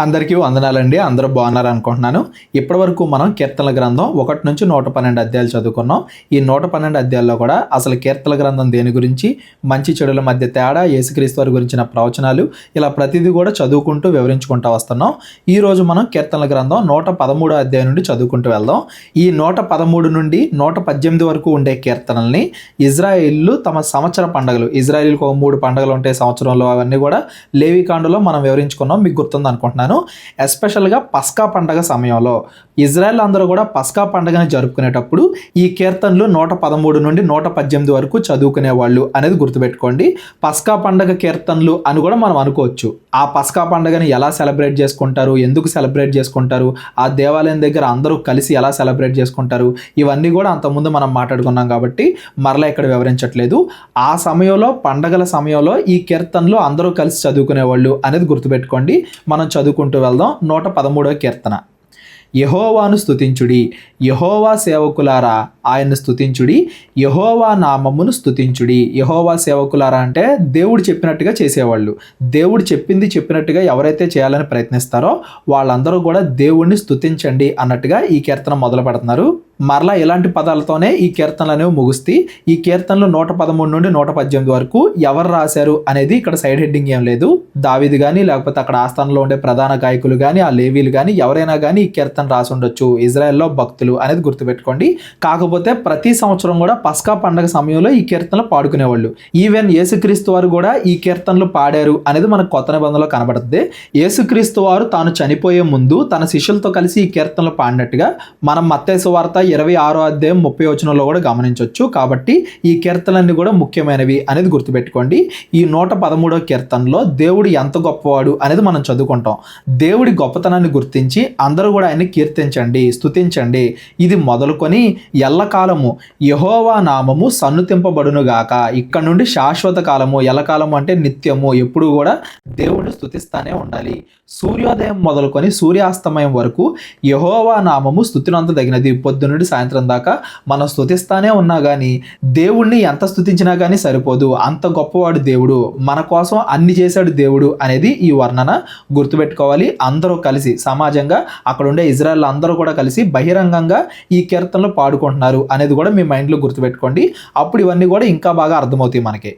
అందరికీ వందనాలండి. అందరూ బాగున్నారు అనుకుంటున్నాను. ఇప్పటివరకు మనం కీర్తనల గ్రంథం 1 నుంచి 112 అధ్యాయాలు చదువుకున్నాం. ఈ 112 అధ్యాయాల్లో కూడా అసలు కీర్తనల గ్రంథం దేని గురించి, మంచి చెడుల మధ్య తేడా, యేసుక్రీస్తు వారి గురించిన ప్రవచనాలు, ఇలా ప్రతిదీ కూడా చదువుకుంటూ వివరించుకుంటూ వస్తున్నాం. ఈరోజు మనం కీర్తనల గ్రంథం 113 అధ్యాయం నుండి చదువుకుంటూ వెళ్దాం. ఈ 113 నుండి 118 వరకు ఉండే కీర్తనల్ని ఇజ్రాయేలీలు తమ సంవత్సర పండుగలు, ఇజ్రాయేలీలకు 3 పండుగలు ఉంటాయి సంవత్సరంలో, అవన్నీ కూడా లేవికాండలో మనం వివరించుకున్నాం. మీకు గుర్తుంది అనుకుంటున్నాను. ఎస్పెషల్గా పస్కా పండగ సమయంలో ఇజ్రాయెల్ అందరూ కూడా పస్కా పండుగని జరుపుకునేటప్పుడు ఈ కీర్తనలు 113 నుండి 118 వరకు చదువుకునే వాళ్ళు అనేది గుర్తుపెట్టుకోండి. పస్కా పండగ కీర్తనలు అని కూడా మనం అనుకోవచ్చు. ఆ పస్కా పండుగని ఎలా సెలబ్రేట్ చేసుకుంటారు, ఎందుకు సెలబ్రేట్ చేసుకుంటారు, ఆ దేవాలయం దగ్గర అందరూ కలిసి ఎలా సెలబ్రేట్ చేసుకుంటారు, ఇవన్నీ కూడా అంతకుముందు మనం మాట్లాడుకున్నాం కాబట్టి మరలా ఇక్కడ వివరించట్లేదు. ఆ సమయంలో, పండగల సమయంలో ఈ కీర్తనలు అందరూ కలిసి చదువుకునేవాళ్ళు అనేది గుర్తుపెట్టుకోండి. మనం చదువుకుంటూ వెళ్దాం. 113వ కీర్తన. యెహోవాను స్తుతించుడి, యెహోవా సేవకులారా ఆయన్ను స్తుతించుడి, యెహోవా నామమును స్తుతించుడి. యెహోవా సేవకులారా అంటే దేవుడు చెప్పినట్టుగా చేసేవాళ్ళు. దేవుడు చెప్పినట్టుగా ఎవరైతే చేయాలని ప్రయత్నిస్తారో వాళ్ళందరూ కూడా దేవుణ్ణి స్తుతించండి అన్నట్టుగా ఈ కీర్తన మొదలు పెడుతున్నారు. మరలా ఇలాంటి పదాలతోనే ఈ కీర్తనలు అనేవి ముగుస్తాయి. ఈ కీర్తనలు 113 నుండి 118 వరకు ఎవరు రాశారు అనేది ఇక్కడ సైడ్ హెడ్డింగ్ ఏం లేదు. దావీదు కానీ, లేకపోతే అక్కడ ఆస్థానంలో ఉండే ప్రధాన గాయకులు కానీ, ఆ లేవీలు కానీ, ఎవరైనా కానీ ఈ కీర్తన రాసి ఉండొచ్చు. ఇజ్రాయెల్లో భక్తులు అనేది గుర్తుపెట్టుకోండి. కాకపోతే ప్రతి సంవత్సరం కూడా పస్కా పండగ సమయంలో ఈ కీర్తనలు పాడుకునేవాళ్ళు. ఈవెన్ యేసుక్రీస్తు వారు కూడా ఈ కీర్తనలు పాడారు అనేది మనకు కొత్త నిబంధనలో కనబడుతుంది. యేసుక్రీస్తు వారు తాను చనిపోయే ముందు తన శిష్యులతో కలిసి ఈ కీర్తనలు పాడినట్టుగా మనం మత్తయి సువార్త 26వ అధ్యాయం 30వ వచనంలో కూడా గమనించవచ్చు. కాబట్టి ఈ కీర్తనలన్నీ కూడా ముఖ్యమైనవి అనేది గుర్తుపెట్టుకోండి. ఈ 113వ కీర్తనలో దేవుడు ఎంత గొప్పవాడు అనేది మనం చదువుకుంటాం. దేవుడి గొప్పతనాన్ని గుర్తించి అందరూ కూడా ఆయన్ని కీర్తించండి, స్తుతించండి. ఇది మొదలుకొని ఎల్లకాలము యెహోవా నామము సన్నుతింపబడునుగాక. ఇక్కడ నుండి శాశ్వత కాలము, ఎల్లకాలము అంటే నిత్యము, ఎప్పుడు కూడా దేవుడిని స్తుతిస్తానే ఉండాలి. సూర్యోదయం మొదలుకొని సూర్యాస్తమయం వరకు యెహోవా నామము స్తుతినంత తగినది. పొద్దున నుండి సాయంత్రం దాకా మనం స్తుతిస్తానే ఉన్నా కానీ దేవుణ్ణి ఎంత స్తుతించినా కానీ సరిపోదు. అంత గొప్పవాడు దేవుడు, మన కోసం అన్ని చేశాడు దేవుడు అనేది ఈ వర్ణన గుర్తుపెట్టుకోవాలి. అందరూ కలిసి సమాజంగా అక్కడ ఉండే ఇజ్రాయెల్ అందరూ కూడా కలిసి బహిరంగంగా ఈ కీర్తనలు పాడుకుంటున్నారు అనేది కూడా మీ మైండ్లో గుర్తుపెట్టుకోండి. అప్పుడు ఇవన్నీ కూడా ఇంకా బాగా అర్థమవుతాయి మనకి.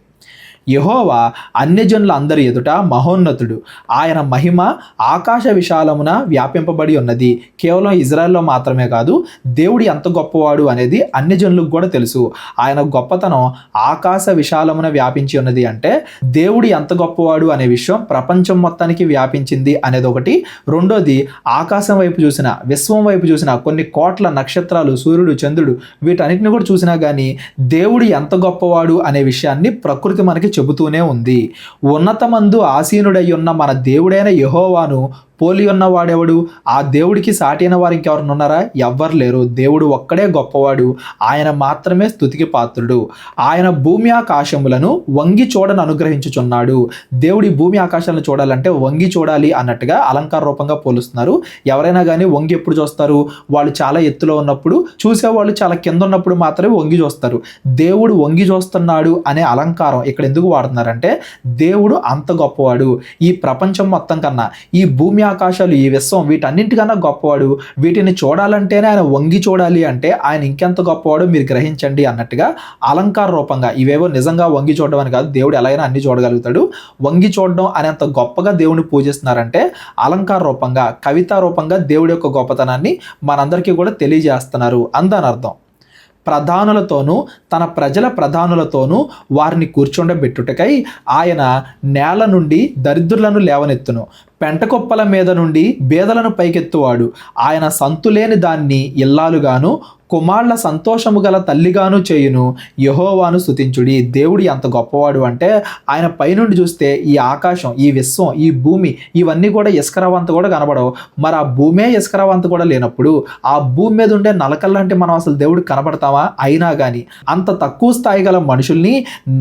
యెహోవా అన్యజనుల అందరి ఎదుట మహోన్నతుడు, ఆయన మహిమ ఆకాశ విశాలమున వ్యాపింపబడి ఉన్నది. కేవలం ఇజ్రాయెల్లో మాత్రమే కాదు, దేవుడు ఎంత గొప్పవాడు అనేది అన్యజనులకు కూడా తెలుసు. ఆయన గొప్పతనం ఆకాశ విశాలమున వ్యాపించి ఉన్నది అంటే దేవుడు ఎంత గొప్పవాడు అనే విషయం ప్రపంచం మొత్తానికి వ్యాపించింది అనేది ఒకటి. రెండోది, ఆకాశం వైపు చూసిన, విశ్వం వైపు చూసిన కొన్ని కోట్ల నక్షత్రాలు, సూర్యుడు, చంద్రుడు, వీటన్నిటిని కూడా చూసినా కానీ దేవుడు ఎంత గొప్పవాడు అనే విషయాన్ని ప్రకృతి మనకి చెబుతూనే ఉంది. ఉన్నతమందు ఆసీనుడై ఉన్న మన దేవుడైన యెహోవాను పోలి ఉన్న వాడెవడు? ఆ దేవుడికి సాటి అయిన వారు ఇంకెవరు ఉన్నారా? ఎవ్వరు లేరు. దేవుడు ఒక్కడే గొప్పవాడు. ఆయన మాత్రమే స్తుతికి పాత్రుడు. ఆయన భూమి ఆకాశములను వంగి చూడని అనుగ్రహించుచున్నాడు. దేవుడి భూమి ఆకాశాలను చూడాలంటే వంగి చూడాలి అన్నట్టుగా అలంకార రూపంగా పోలుస్తున్నారు. ఎవరైనా కానీ వంగి ఎప్పుడు చూస్తారు? వాళ్ళు చాలా ఎత్తులో ఉన్నప్పుడు, చూసేవాళ్ళు చాలా కింద ఉన్నప్పుడు మాత్రమే వంగి చూస్తారు. దేవుడు వంగి చూస్తున్నాడు అనే అలంకారం ఇక్కడ ఎందుకు వాడుతున్నారంటే దేవుడు అంత గొప్పవాడు. ఈ ప్రపంచం మొత్తం కన్నా, ఈ భూమి ఆకాశాలు, ఈ విశ్వం, వీటన్నింటికన్నా గొప్పవాడు. వీటిని చూడాలంటేనే ఆయన వంగి చూడాలి అంటే ఆయన ఇంకెంత గొప్పవాడు మీరు గ్రహించండి అన్నట్టుగా అలంకార రూపంగా, ఇవేవో నిజంగా వంగి చూడడం అని కాదు, దేవుడు ఎలాగైనా అన్ని చూడగలుగుతాడు. వంగి చూడడం అనేంత గొప్పగా దేవుని పూజిస్తున్నారంటే అలంకార రూపంగా, కవితా రూపంగా దేవుడి యొక్క గొప్పతనాన్ని మనందరికీ కూడా తెలియజేస్తున్నారు అందని అర్థం. ప్రధానులతోనూ తన ప్రజల ప్రధానులతోనూ వారిని కూర్చుండబెట్టుటకై ఆయన నేల నుండి దరిద్రులను లేవనెత్తును, పెంటకొప్పల మీద నుండి బేదలను పైకెత్తువాడు. ఆయన సంతులేని దాన్ని ఇల్లాలుగాను, కుమారుల సంతోషము గల తల్లిగాను చేయును. యెహోవాను స్తుతించుడి. దేవుడు ఎంత గొప్పవాడు అంటే ఆయన పైనుండి చూస్తే ఈ ఆకాశం, ఈ విశ్వం, ఈ భూమి, ఇవన్నీ కూడా ఇసుకరవంత కూడా కనబడవు. మరి ఆ భూమే ఇసుకరవంత కూడా లేనప్పుడు ఆ భూమి మీద ఉండే నలకల్లాంటి మనం అసలు దేవుడికి కనబడతామా? అయినా కానీ అంత తక్కువ స్థాయి గల మనుషుల్ని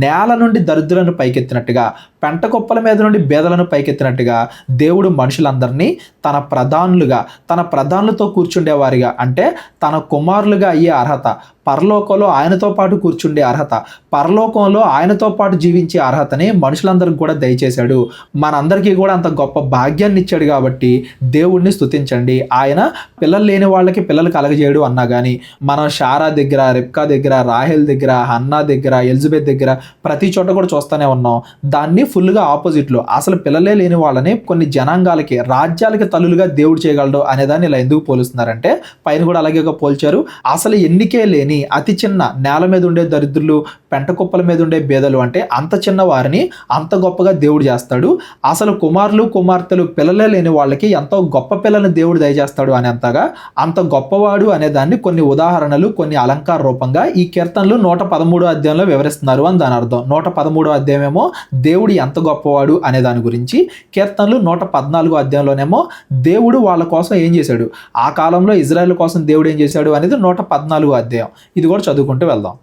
నేల నుండి దరిద్రులను పైకెత్తినట్టుగా, పెంటకొప్పల మీద నుండి బేదలను పైకెత్తినట్టుగా దేవుడు మనుషులందరినీ తన ప్రధానులుగా, తన ప్రధానులతో కూర్చుండేవారిగా అంటే తన కుమారులుగా పిల్లలుగా అయ్యే అర్హత, పరలోకంలో ఆయనతో పాటు కూర్చుండే అర్హత, పరలోకంలో ఆయనతో పాటు జీవించే అర్హతని మనుషులందరికీ కూడా దయచేశాడు. మనందరికీ కూడా అంత గొప్ప భాగ్యాన్ని ఇచ్చాడు కాబట్టి దేవుడిని స్తుతించండి. ఆయన పిల్లలు లేని వాళ్ళకి పిల్లలు కలగజేయడు అన్నా కానీ మనం షారా దగ్గర, రిబ్కా దగ్గర, రాహేల్ దగ్గర, హన్నా దగ్గర, ఎలిజబెత్ దగ్గర ప్రతి చోట కూడా చూస్తూనే ఉన్నాం. దాన్ని ఫుల్గా ఆపోజిట్లో అసలు పిల్లలే లేని వాళ్ళని కొన్ని జనాంగాలకి, రాజ్యాలకి తల్లులుగా దేవుడు చేయగలడు అనేదాన్ని ఇలా ఎందుకు పోలుస్తున్నారంటే పైన కూడా అలాగే పోల్చారు. అసలు ఎన్నికే లేని అతి చిన్న నేల మీద ఉండే దరిద్రులు, పెంట కుప్పల మీద ఉండే బేదలు అంటే అంత చిన్న వారిని అంత గొప్పగా దేవుడు చేస్తాడు. అసలు కుమారులు కుమార్తెలు పిల్లలే లేని వాళ్ళకి ఎంతో గొప్ప పిల్లల్ని దేవుడు దయచేస్తాడు అనేంతగా అంత గొప్పవాడు అనే దాన్ని కొన్ని ఉదాహరణలు, కొన్ని అలంకార రూపంగా ఈ కీర్తనలు 113 అధ్యాయంలో వివరిస్తున్నారు అని దాని అర్థం. 113 అధ్యాయం ఏమో దేవుడు ఎంత గొప్పవాడు అనే దాని గురించి, కీర్తనలు 114 అధ్యాయంలోనేమో దేవుడు వాళ్ళ కోసం ఏం చేశాడు, ఆ కాలంలో ఇజ్రాయెల్ కోసం దేవుడు ఏం చేశాడు అనేది 114 అధ్యాయం. ఇది కూడా చదువుకుంటూ వెళ్దాం.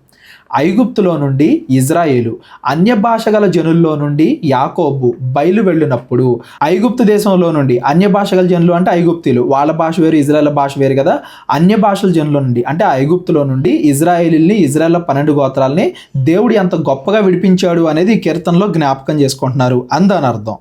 ఐగుప్తులో నుండి ఇజ్రాయేలు, అన్య భాష గల జనుల్లో నుండి యాకోబు బయలు వెళ్ళినప్పుడు, ఐగుప్తు దేశంలో నుండి అన్య భాష గల జనులు అంటే ఐగుప్తీలు, వాళ్ళ భాష వేరు ఇజ్రాయెల్ భాష వేరు కదా, అన్య భాషల జనుల నుండి అంటే ఐగుప్తులో నుండి ఇజ్రాయేలీల్ని, ఇజ్రాయెల్ 12 గోత్రాలని దేవుడు ఎంత గొప్పగా విడిపించాడు అనేది ఈ కీర్తనలో జ్ఞాపకం చేసుకుంటున్నారు అని దాని అర్థం.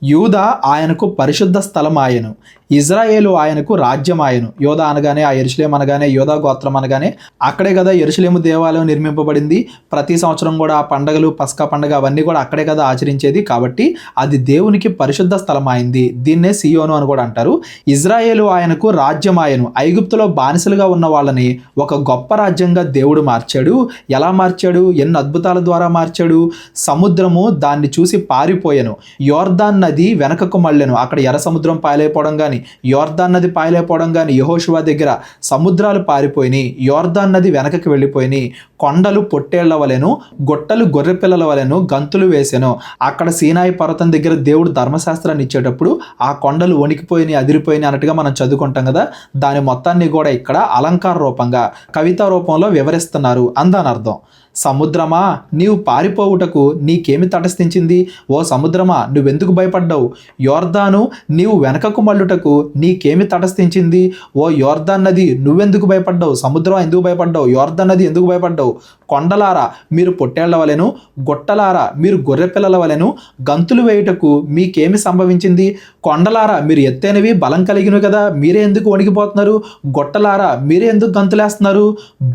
యూదా ఆయనకు పరిశుద్ధ స్థలం ఆయను, ఇజ్రాయేలు ఆయనకు రాజ్యం ఆయను. యోధా అనగానే, ఆ యెరూషలేము అనగానే, యోధా గోత్రం అనగానే అక్కడే కదా యెరూషలేము దేవాలయం నిర్మింపబడింది. ప్రతి సంవత్సరం కూడా ఆ పండగలు, పస్కా పండగ అవన్నీ కూడా అక్కడే కదా ఆచరించేది. కాబట్టి అది దేవునికి పరిశుద్ధ స్థలం అయింది. దీన్నే సియోను అని కూడా అంటారు. ఇజ్రాయేలు ఆయనకు రాజ్యం ఆయను. ఐగుప్తులో బానిసలుగా ఉన్న వాళ్ళని ఒక గొప్ప రాజ్యంగా దేవుడు మార్చాడు. ఎలా మార్చాడు? ఎన్ని అద్భుతాల ద్వారా మార్చాడు. సముద్రము దాన్ని చూసి పారిపోయాను, యోర్దాన్ నది వెనకకు మళ్ళెను. అక్కడ ఎర్ర సముద్రం పాయలైపోవడం కానీ, యోర్దాన్ నది పాయలైపోవడం కానీ, యెహోషువ దగ్గర సముద్రాలు పారిపోయినాయి, యోర్దాన్ నది వెనకకి వెళ్ళిపోయినాయి. కొండలు పొట్టేళ్ల వలెను, గొట్టలు గొర్రె పిల్లల వలెను గంతులు వేసెను. అక్కడ సీనాయి పర్వతం దగ్గర దేవుడు ధర్మశాస్త్రాన్ని ఇచ్చేటప్పుడు ఆ కొండలు వణికిపోయినాయి, అదిరిపోయినాయి అన్నట్టుగా మనం చదువుకుంటాం కదా. దాని మొత్తాన్ని కూడా ఇక్కడ అలంకార రూపంగా, కవితా రూపంలో వివరిస్తున్నారు అందాని అర్థం. సముద్రమా నీవు పారిపోవుటకు నీకేమి తటస్థించింది? ఓ సముద్రమా నువ్వెందుకు భయపడ్డావు? యోర్దాను నీవు వెనకకు మళ్ళుటకు నీకేమి తటస్థించింది? ఓ యోర్దాన్ నది నువ్వెందుకు భయపడ్డావు? సముద్రం ఎందుకు భయపడ్డావు? యోర్దాన్ నది ఎందుకు భయపడ్డావు? కొండలారా మీరు పొట్టేళ్ల వలెను, గొట్టలారా మీరు గొర్రె పిల్లల వలెను గంతులు వేయుటకు మీకేమి సంభవించింది? కొండలారా మీరు ఎత్తైనవి బలం కలిగినవి కదా, మీరే ఎందుకు వణికిపోతున్నారు? గొట్టలారా మీరే ఎందుకు గంతులేస్తున్నారు?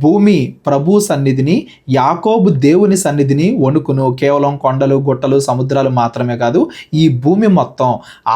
భూమి ప్రభు సన్నిధిని, యాకోబు దేవుని సన్నిధిని వణుకును. కేవలం కొండలు, గుట్టలు, సముద్రాలు మాత్రమే కాదు, ఈ భూమి మొత్తం,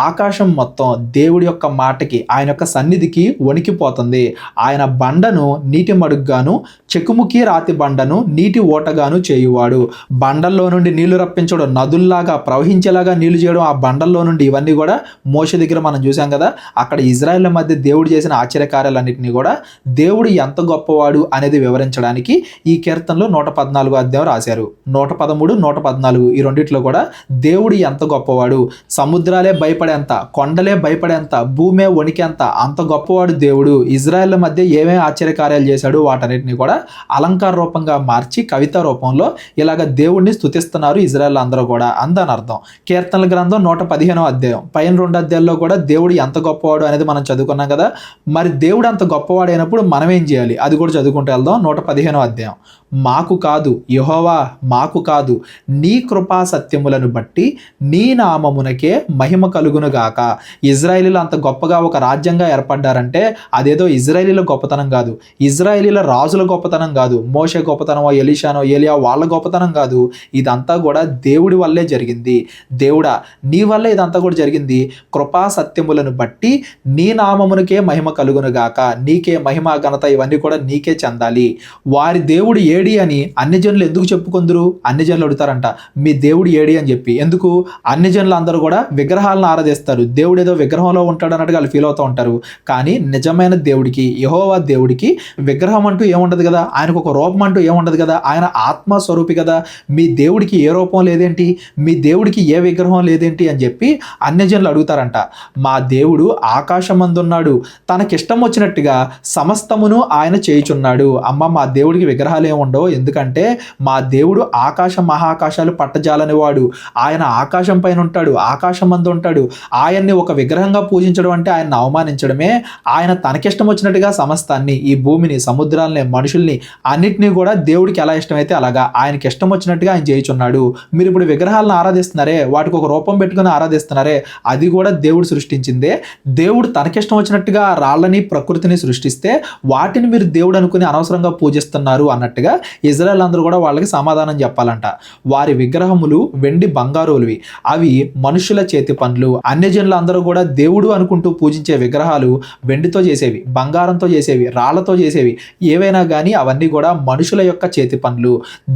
ఆకాశం మొత్తం దేవుడి యొక్క మాటకి, ఆయన యొక్క సన్నిధికి వణికిపోతుంది. ఆయన బండను నీటి మడుగ్గాను, చెకుముకి రాతి బండను నీటి ఓటగాను చేయువాడు. బండల్లో నుండి నీళ్లు రప్పించడం, నదుల్లాగా ప్రవహించేలాగా నీళ్లు చేయడం, ఆ బండల్లో నుండి, ఇవన్నీ కూడా మోషే దగ్గర మనం చూసాం కదా. అక్కడ ఇజ్రాయెల్ మధ్య దేవుడు చేసిన ఆశ్చర్యకార్యాలన్నింటినీ కూడా దేవుడు ఎంత గొప్పవాడు అనేది వివరించడానికి ఈ కీర్తనలో 114 అధ్యాయం రాశారు. 113, 114 ఈ రెండిట్లో కూడా దేవుడు ఎంత గొప్పవాడు, సముద్రాలే భయపడేంత, కొండలే భయపడేంత, భూమే వణికేంత అంత గొప్పవాడు దేవుడు. ఇజ్రాయెల్ మధ్య ఏమేమి ఆశ్చర్యకార్యాలు చేశాడు వాటన్నిటిని కూడా అలంకార రూపంగా మార్చి కవితా రూపంలో ఇలాగ దేవుడిని స్తుతిస్తున్నారు ఇజ్రాయెల్ అందరూ కూడా అందని అర్థం. కీర్తనల గ్రంథం 115 అధ్యాయం పైన 2 అధ్యాయాల్లో కూడా దేవుడు ఎంత గొప్పవాడు అనేది మనం చదువుకున్నాం కదా. మరి దేవుడు అంత గొప్పవాడు అయినప్పుడు మనం ఏం చేయాలి అది కూడా చదువుకుంటూ వెళ్దాం. 115 అధ్యాయం. మాకు కాదు యెహోవా, మాకు కాదు, నీ కృపా సత్యములను బట్టి నీ నామమునకే మహిమ కలుగునుగాక. ఇజ్రాయేలీలు అంత గొప్పగా ఒక రాజ్యంగా ఏర్పడ్డారంటే అదేదో ఇజ్రాయేలీల గొప్పతనం కాదు, ఇజ్రాయేలీల రాజుల గొప్పతనం కాదు, మోషే గొప్పతనమో, ఎలీషానో, ఏలియా వాళ్ళ గొప్పతనం కాదు. ఇదంతా కూడా దేవుడి వల్లే జరిగింది. దేవుడా నీ వల్లే ఇదంతా కూడా జరిగింది. కృపా సత్యములను బట్టి నీ నామమునకే మహిమ కలుగునుగాక. నీకే మహిమ, ఘనత ఇవన్నీ కూడా నీకే చెందాలి. వారి దేవుడు ఏడి అని అన్ని జనులు ఎందుకు చెప్పుకుందరు? అన్ని జనులు అడుగుతారంట మీ దేవుడు ఏడి అని చెప్పి. ఎందుకు? అన్ని జనులు అందరూ కూడా విగ్రహాలను ఆరాధిస్తారు. దేవుడు ఏదో విగ్రహంలో ఉంటాడు అన్నట్టుగా వాళ్ళు ఫీల్ అవుతూ ఉంటారు. కానీ నిజమైన దేవుడికి, యెహోవా దేవుడికి విగ్రహం అంటూ ఏముండదు కదా, ఆయనకు ఒక రూపం అంటూ ఏముండదు కదా, ఆయన ఆత్మస్వరూపి కదా. మీ దేవుడికి ఏ రూపం లేదేంటి, మీ దేవుడికి ఏ విగ్రహం లేదేంటి అని చెప్పి అన్ని జనులు అడుగుతారంట. మా దేవుడు ఆకాశమందున్నాడు, తనకిష్టం వచ్చినట్టుగా సమస్తమును ఆయన చేయుచున్నాడు. అమ్మ మా దేవుడికి విగ్రహాలు ఏముండవు, ఎందుకంటే ఎందుకంటే మా దేవుడు ఆకాశ మహాకాశాలు పట్టజాలని వాడు, ఆయన ఆకాశం పైన ఉంటాడు, ఆకాశం మందు ఉంటాడు. ఆయన్ని ఒక విగ్రహంగా పూజించడం అంటే ఆయన్ని అవమానించడమే. ఆయన తనకిష్టం వచ్చినట్టుగా సమస్తాన్ని, ఈ భూమిని, సముద్రాలని, మనుషుల్ని అన్నిటినీ కూడా దేవుడికి ఎలా ఇష్టమైతే అలాగా ఆయనకి ఇష్టం వచ్చినట్టుగా ఆయన చేయుచున్నాడు. మీరు ఇప్పుడు విగ్రహాలను ఆరాధిస్తున్నారే, వాటికి ఒక రూపం పెట్టుకుని ఆరాధిస్తున్నారే, అది కూడా దేవుడు సృష్టించిందే. దేవుడు తనకిష్టం వచ్చినట్టుగా రాళ్ళని, ప్రకృతిని సృష్టిస్తే వాటిని మీరు దేవుడు అనుకుని అనవసరంగా పూజిస్తున్నారు అన్నట్టుగా ఇజ్రాయెల్ అందరూ కూడా వాళ్ళకి సమాధానం చెప్పాలంట. వారి విగ్రహములు వెండి బంగారువి, అవి మనుషుల చేతి పనులు. అన్యజనులు అందరూ కూడా దేవుడు అనుకుంటూ పూజించే విగ్రహాలు వెండితో చేసేవి, బంగారంతో చేసేవి, రాళ్లతో చేసేవి, ఏవైనా కానీ అవన్నీ కూడా మనుషుల యొక్క చేతి పనులు.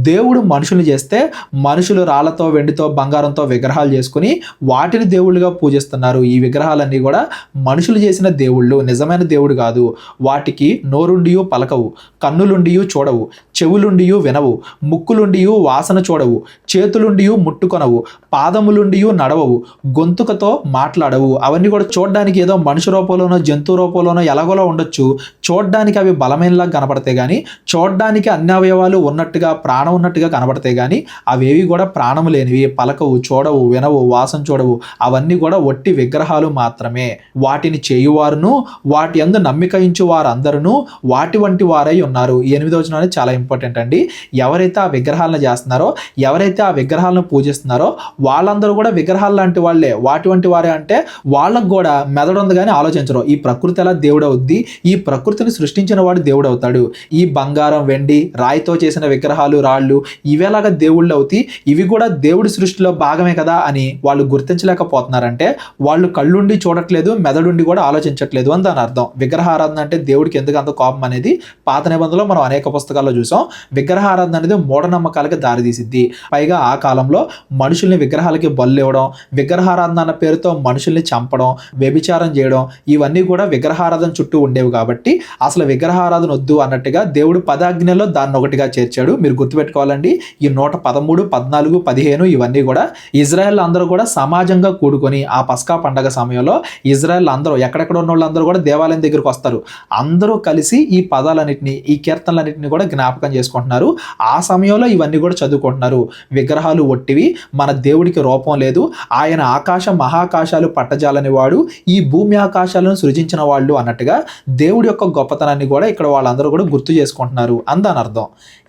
దేవుడు మనుషులు చేస్తే మనుషులు రాళ్లతో, వెండితో, బంగారంతో విగ్రహాలు చేసుకుని వాటిని దేవుళ్ళుగా పూజిస్తున్నారు. ఈ విగ్రహాలన్నీ కూడా మనుషులు చేసిన దేవుళ్ళు, నిజమైన దేవుడు కాదు. వాటికి నోరుండియు పలకవు, కన్నులుండియు చూడవు, చెవులుండియు వినవు, ముక్కులుండియు వాసన చూడవు, చేతులుండియు ముట్టుకొనవు, పాదములుండియు నడవవు, గొంతుకతో మాట్లాడవు. అవన్నీ కూడా చూడడానికి ఏదో మనుషు రూపంలోనో జంతు రూపంలోనో ఎలాగోలో ఉండొచ్చు. చూడడానికి అవి బలమైనలా కనపడతాయి కానీ, చూడడానికి అన్ని అవయవాలు ఉన్నట్టుగా, ప్రాణం ఉన్నట్టుగా కనపడతాయి కానీ అవేవి కూడా ప్రాణము లేనివి. పలకవు, చూడవు, వినవు, వాసన చూడవు. అవన్నీ కూడా ఒట్టి విగ్రహాలు మాత్రమే. వాటిని చేయువారును వాటి యందు నమ్మిక ఇంచు వారందరూ వాటి వంటి వారై ఉన్నారు. 8వ వచనం అనేది చాలా ఇంపార్టెంట్ అండి. ఎవరైతే ఆ విగ్రహాలను చేస్తున్నారో, ఎవరైతే ఆ విగ్రహాలను పూజిస్తున్నారో వాళ్ళందరూ కూడా విగ్రహాలు లాంటి వాళ్ళే. వాటి వంటి వారే అంటే వాళ్ళకు కూడా మెదడు ఉంది కానీ ఆలోచించరు. ఈ ప్రకృతి ఎలా దేవుడు అవుద్ది, ఈ ప్రకృతిని సృష్టించిన వాడు దేవుడు అవుతాడు. ఈ బంగారం, వెండి, రాయితో చేసిన విగ్రహాలు, రాళ్ళు ఇవేలాగా దేవుళ్ళు అవుతాయి, ఇవి కూడా దేవుడి సృష్టిలో భాగమే కదా అని వాళ్ళు గుర్తించలేకపోతున్నారంటే వాళ్ళు కళ్ళుండి చూడట్లేదు, మెదడుండి కూడా ఆలోచించట్లేదు అని దాని అర్థం. విగ్రహారాధన అంటే దేవుడికి ఎందుకు అంత కోపం అనేది పాత నిబంధనలో మనం అనేక పుస్తకాల్లో చూసాం. విగ్రహారాధన అనేది మూఢనమ్మకాలకు దారితీసిద్ది. పైగా ఆ కాలంలో మనుషుల్ని విగ్రహాలకి బలు ఇవ్వడం, విగ్రహారాధన అన్న పేరుతో మనుషుల్ని చంపడం, వ్యభిచారం చేయడం, ఇవన్నీ కూడా విగ్రహారాధన చుట్టూ ఉండేవి. కాబట్టి అసలు విగ్రహారాధన వద్దు అన్నట్టుగా దేవుడు 10 ఆజ్ఞల్లో దాన్ని ఒకటిగా చేర్చాడు. మీరు గుర్తుపెట్టుకోవాలండి. ఈ 113, 14, 15 ఇవన్నీ కూడా ఇజ్రాయెల్ అందరూ కూడా సమాజంగా కూడుకొని ఆ పస్కా పండగ సమయంలో ఇజ్రాయెల్ అందరూ, ఎక్కడెక్కడ ఉన్న వాళ్ళందరూ కూడా దేవాలయం దగ్గరికి వస్తారు. అందరూ కలిసి ఈ పదాలన్నింటినీ, ఈ కీర్తనలన్నింటినీ కూడా జ్ఞాపకం చేసుకుంటున్నారు. ఆ సమయంలో ఇవన్నీ కూడా చదువుకుంటున్నారు. విగ్రహాలు ఒట్టివి, మన దేవుడికి రూపం లేదు, ఆయన ఆకాశ మహాకాశాలు పట్టజాలని వాడు, ఈ భూమి ఆకాశాలను సృజించిన వాళ్ళు అన్నట్టుగా దేవుడి యొక్క గొప్పతనాన్ని కూడా ఇక్కడ వాళ్ళందరూ కూడా గుర్తు చేసుకుంటున్నారు అందాని అర్థం.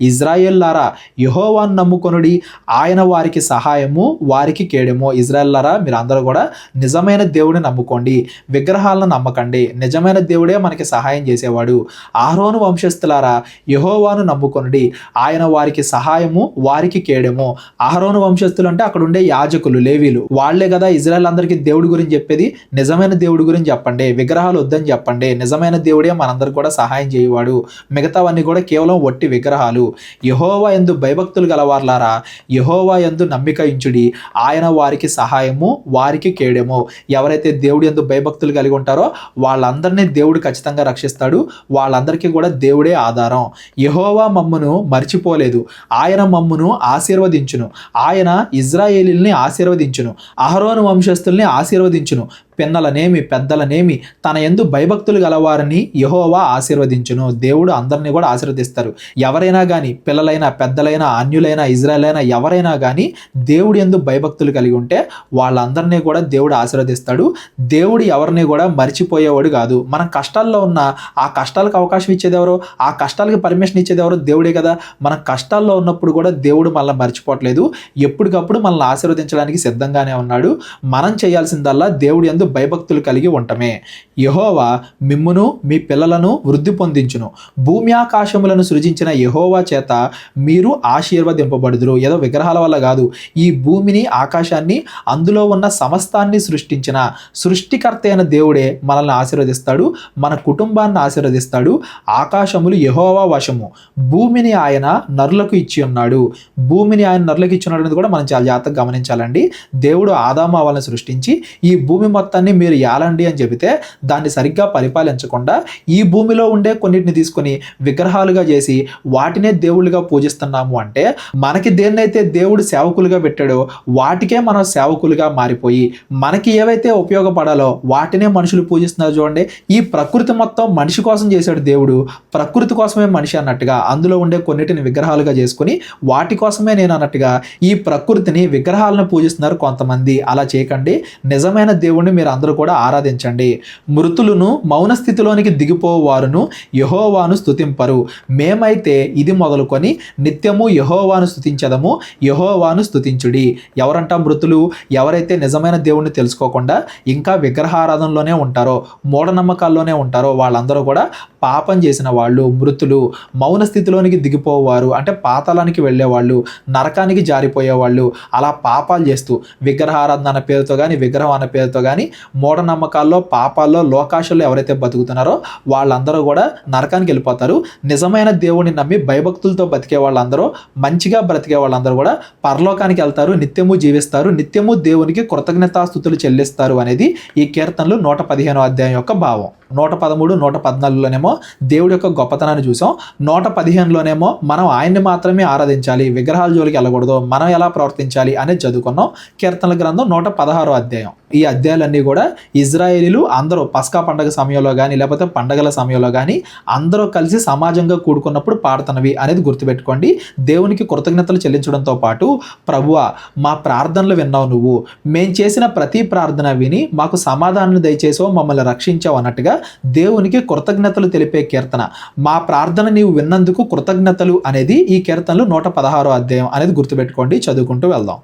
ఇజ్రాయేల్లారా యెహోవాను నమ్ముకొనుడి, ఆయన వారికి సహాయము, వారికి కేడెము. ఇజ్రాయేల్లారా మీరు అందరూ కూడా నిజమైన దేవుడిని నమ్ముకోండి, విగ్రహాలను నమ్మకండి. నిజమైన దేవుడే మనకి సహాయం చేసేవాడు. అహరోను వంశస్థులారా యెహోవాను నమ్ముకొనుడి, ఆయన వారికి సహాయము, వారికి కేడెము. అహరోను వంశస్థులు అంటే అక్కడ ఉండే యాజకులు, లేవీలు, వాళ్లే కదా ఇజ్రాయెల్ అందరికీ దేవుడి గురించి చెప్పేది. నిజమైన దేవుడి గురించి చెప్పండి, విగ్రహాలు వద్దని చెప్పండి. నిజమైన దేవుడే మనందరికి కూడా సహాయం చేయవాడు. మిగతావన్నీ కూడా కేవలం వట్టి విగ్రహాలు. యెహోవా యందు భయభక్తులు గలవార్లారా యెహోవా యందు నమ్మిక ఇంచుడి, ఆయన వారికి సహాయము, వారికి కేడెము. ఎవరైతే దేవుడి యందు భయభక్తులు కలిగి ఉంటారో వాళ్ళందరినీ దేవుడు ఖచ్చితంగా రక్షిస్తాడు. వాళ్ళందరికీ కూడా దేవుడే ఆధారం. యెహోవా మమ్మును మర్చిపోలేదు, ఆయన మమ్మును ఆశీర్వదించును, ఆయన ఇజ్రాయేలీల్ని ఆశీర్వదించును, అహరోను వంశస్థుల్ని ఆశీర్వదించును, పిన్నలనేమి పెద్దలనేమి తన యందు భయభక్తులు గలవారిని యెహోవా ఆశీర్వదించును. దేవుడు అందరినీ కూడా ఆశీర్వదిస్తారు. ఎవరైనా కానీ, పిల్లలైనా, పెద్దలైనా, అన్యులైనా, ఇజ్రాయెలైనా ఎవరైనా కానీ దేవుడి యందు భయభక్తులు కలిగి ఉంటే వాళ్ళందరినీ కూడా దేవుడు ఆశీర్వదిస్తాడు. దేవుడు ఎవరిని కూడా మర్చిపోయేవాడు కాదు. మనం కష్టాల్లో ఉన్న ఆ కష్టాలకు అవకాశం ఇచ్చేది ఎవరో, ఆ కష్టాలకి పర్మిషన్ ఇచ్చేది ఎవరో దేవుడే కదా. మనం కష్టాల్లో ఉన్నప్పుడు కూడా దేవుడు మనల్ని మర్చిపోవట్లేదు. ఎప్పటికప్పుడు మనల్ని ఆశీర్వదించడానికి సిద్ధంగానే ఉన్నాడు. మనం చేయాల్సిందల్లా దేవుడి యందు భయభక్తులు కలిగి ఉండటమే. యెహోవా మిమ్మును మీ పిల్లలను వృద్ధి పొందించును, భూమి ఆకాశములను సృజించిన యెహోవా చేత మీరు ఆశీర్వదింపబడుదురు. ఏదో విగ్రహాల వల్ల కాదు, ఈ భూమిని, ఆకాశాన్ని, అందులో ఉన్న సమస్తాన్ని సృష్టించిన సృష్టికర్త అయిన దేవుడే మనల్ని ఆశీర్వదిస్తాడు, మన కుటుంబాన్ని ఆశీర్వదిస్తాడు. ఆకాశములు యెహోవా వశము, భూమిని ఆయన నరులకు ఇచ్చి ఉన్నాడు. భూమిని ఆయన నరులకు ఇచ్చి ఉన్నాడు అనేది కూడా మనం చాలా జాగ్రత్తగా గమనించాలండి. దేవుడు ఆదాము అవ్వలను సృష్టించి ఈ భూమి మొత్తాన్ని మొత్తాన్ని మీరు ఏలండి అని చెబితే దాన్ని సరిగ్గా పరిపాలించకుండా ఈ భూమిలో ఉండే కొన్నిటిని తీసుకొని విగ్రహాలుగా చేసి వాటినే దేవుళ్ళుగా పూజిస్తున్నాము అంటే మనకి దేన్నైతే దేవుడు సేవకులుగా పెట్టాడో వాటికే మనం సేవకులుగా మారిపోయి మనకి ఏవైతే ఉపయోగపడాలో వాటినే మనుషులు పూజిస్తున్నారు. చూడండి, ఈ ప్రకృతి మొత్తం మనిషి కోసం చేశాడు దేవుడు, ప్రకృతి కోసమే మనిషి అన్నట్టుగా అందులో ఉండే కొన్నిటిని విగ్రహాలుగా చేసుకుని వాటి కోసమే నేను అన్నట్టుగా ఈ ప్రకృతిని విగ్రహాలను పూజిస్తున్నారు కొంతమంది. అలా చేయకండి, నిజమైన దేవుణ్ణి మీరు అందరూ కూడా ఆరాధించండి. మృతులను మౌన స్థితిలోనికి దిగిపోవారును యెహోవాను స్తుతింపరు, మేమైతే ఇది మొదలుకొని నిత్యము యెహోవాను స్తుతించదము, యెహోవాను స్తుతించుడి. ఎవరంట మృతులు? ఎవరైతే నిజమైన దేవుణ్ణి తెలుసుకోకుండా ఇంకా విగ్రహారాధనలోనే ఉంటారో, మూఢనమ్మకాల్లోనే ఉంటారో వాళ్ళందరూ కూడా పాపం చేసిన వాళ్ళు, మృతులు, మౌన స్థితిలోనికి దిగిపోవారు అంటే పాతాళానికి వెళ్ళేవాళ్ళు, నరకానికి జారిపోయేవాళ్ళు, అలా పాపాలు చేస్తూ విగ్రహారాధన అన్న పేరుతో కానీ విగ్రహం అన్న పేరుతో కానీ మూఢనమ్మకాల్లో, పాపాల్లో, లోకాశల్లో ఎవరైతే బతుకుతున్నారో వాళ్ళందరూ కూడా నరకానికి వెళ్ళిపోతారు. నిజమైన దేవుడిని నమ్మి భయభక్తులతో బతికే వాళ్ళందరూ, మంచిగా బ్రతికే వాళ్ళందరూ కూడా పరలోకానికి వెళ్తారు, నిత్యము జీవిస్తారు, నిత్యము దేవునికి కృతజ్ఞతాస్తుతులు చెల్లిస్తారు అనేది ఈ కీర్తనలు 115వ అధ్యాయం యొక్క భావం. 113, 114లోనేమో దేవుడి యొక్క గొప్పతనాన్ని చూసాం. 115లోనేమో మనం ఆయన్ని మాత్రమే ఆరాధించాలి, విగ్రహాల జోలికి వెళ్ళకూడదు, మనం ఎలా ప్రవర్తించాలి అనేది చదువుకున్నాం. కీర్తనల గ్రంథం 116వ అధ్యాయం. ఈ అధ్యాయాలన్నీ కూడా ఇజ్రాయేలీలు అందరూ పస్కా పండగ సమయంలో కానీ లేకపోతే పండగల సమయంలో కానీ అందరూ కలిసి సమాజంగా కూడుకున్నప్పుడు పాడుతున్నవి అనేది గుర్తుపెట్టుకోండి. దేవునికి కృతజ్ఞతలు చెల్లించడంతో పాటు ప్రభువా మా ప్రార్థనలు విన్నావు, నువ్వు మేము చేసిన ప్రతి ప్రార్థన విని మాకు సమాధానాన్ని దయచేసావు, మమ్మల్ని రక్షించావు అన్నట్టుగా దేవునికి కృతజ్ఞతలు తెలిపే కీర్తన. మా ప్రార్థన నీవు విన్నందుకు కృతజ్ఞతలు అనేది ఈ కీర్తనలు 116వ అధ్యాయం అనేది గుర్తుపెట్టుకోండి. చదువుకుంటూ వెళ్దాం.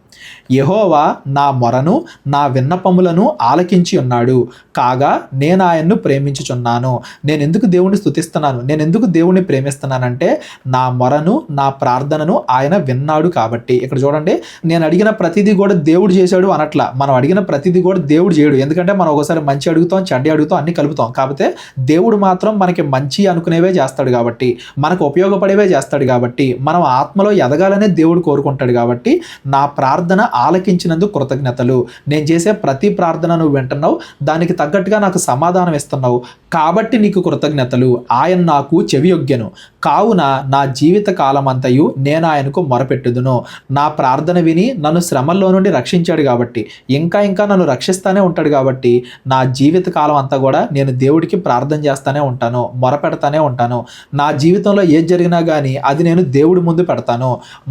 యెహోవా నా మొరను నా విన్నపములను ఆలకించి ఉన్నాడు, కాగా నేను ఆయన్ను ప్రేమించుచున్నాను. నేను ఎందుకు దేవుణ్ణి స్తుతిస్తున్నాను, నేను ఎందుకు దేవుణ్ణి ప్రేమిస్తున్నానంటే నా మొరను నా ప్రార్థనను ఆయన విన్నాడు కాబట్టి. ఇక్కడ చూడండి, నేను అడిగిన ప్రతిదీ కూడా దేవుడు చేశాడు అనట్లా. మనం అడిగిన ప్రతిదీ కూడా దేవుడు చేయడు. ఎందుకంటే మనం ఒకసారి మంచి అడుగుతాం, చెడ్డ అడుగుతాం, అన్ని కలుపుతాం. కాకపోతే దేవుడు మాత్రం మనకి మంచి అనుకునేవే చేస్తాడు కాబట్టి, మనకు ఉపయోగపడేవే చేస్తాడు కాబట్టి, మనం ఆత్మలో ఎదగాలనే దేవుడు కోరుకుంటాడు కాబట్టి నా ప్రార్థన ఆలకించినందుకు కృతజ్ఞతలు. నేను చేసే ప్రతి ప్రార్థన నువ్వు వింటున్నావు, దానికి తగ్గట్టుగా నాకు సమాధానం ఇస్తున్నావు కాబట్టి నీకు కృతజ్ఞతలు. ఆయన నాకు చెవియొగ్గెను, కావున నా జీవిత కాలమంతయు నేను ఆయనకు మొరపెట్టుదును. నా ప్రార్థన విని నన్ను శ్రమల్లో నుండి రక్షించాడు కాబట్టి, ఇంకా ఇంకా నన్ను రక్షిస్తానే ఉంటాడు కాబట్టి నా జీవిత కాలం అంతా కూడా నేను దేవుడికి ప్రార్థన చేస్తానే ఉంటాను, మొరపెడతానే ఉంటాను. నా జీవితంలో ఏది జరిగినా కానీ అది నేను దేవుడి ముందు పెడతాను.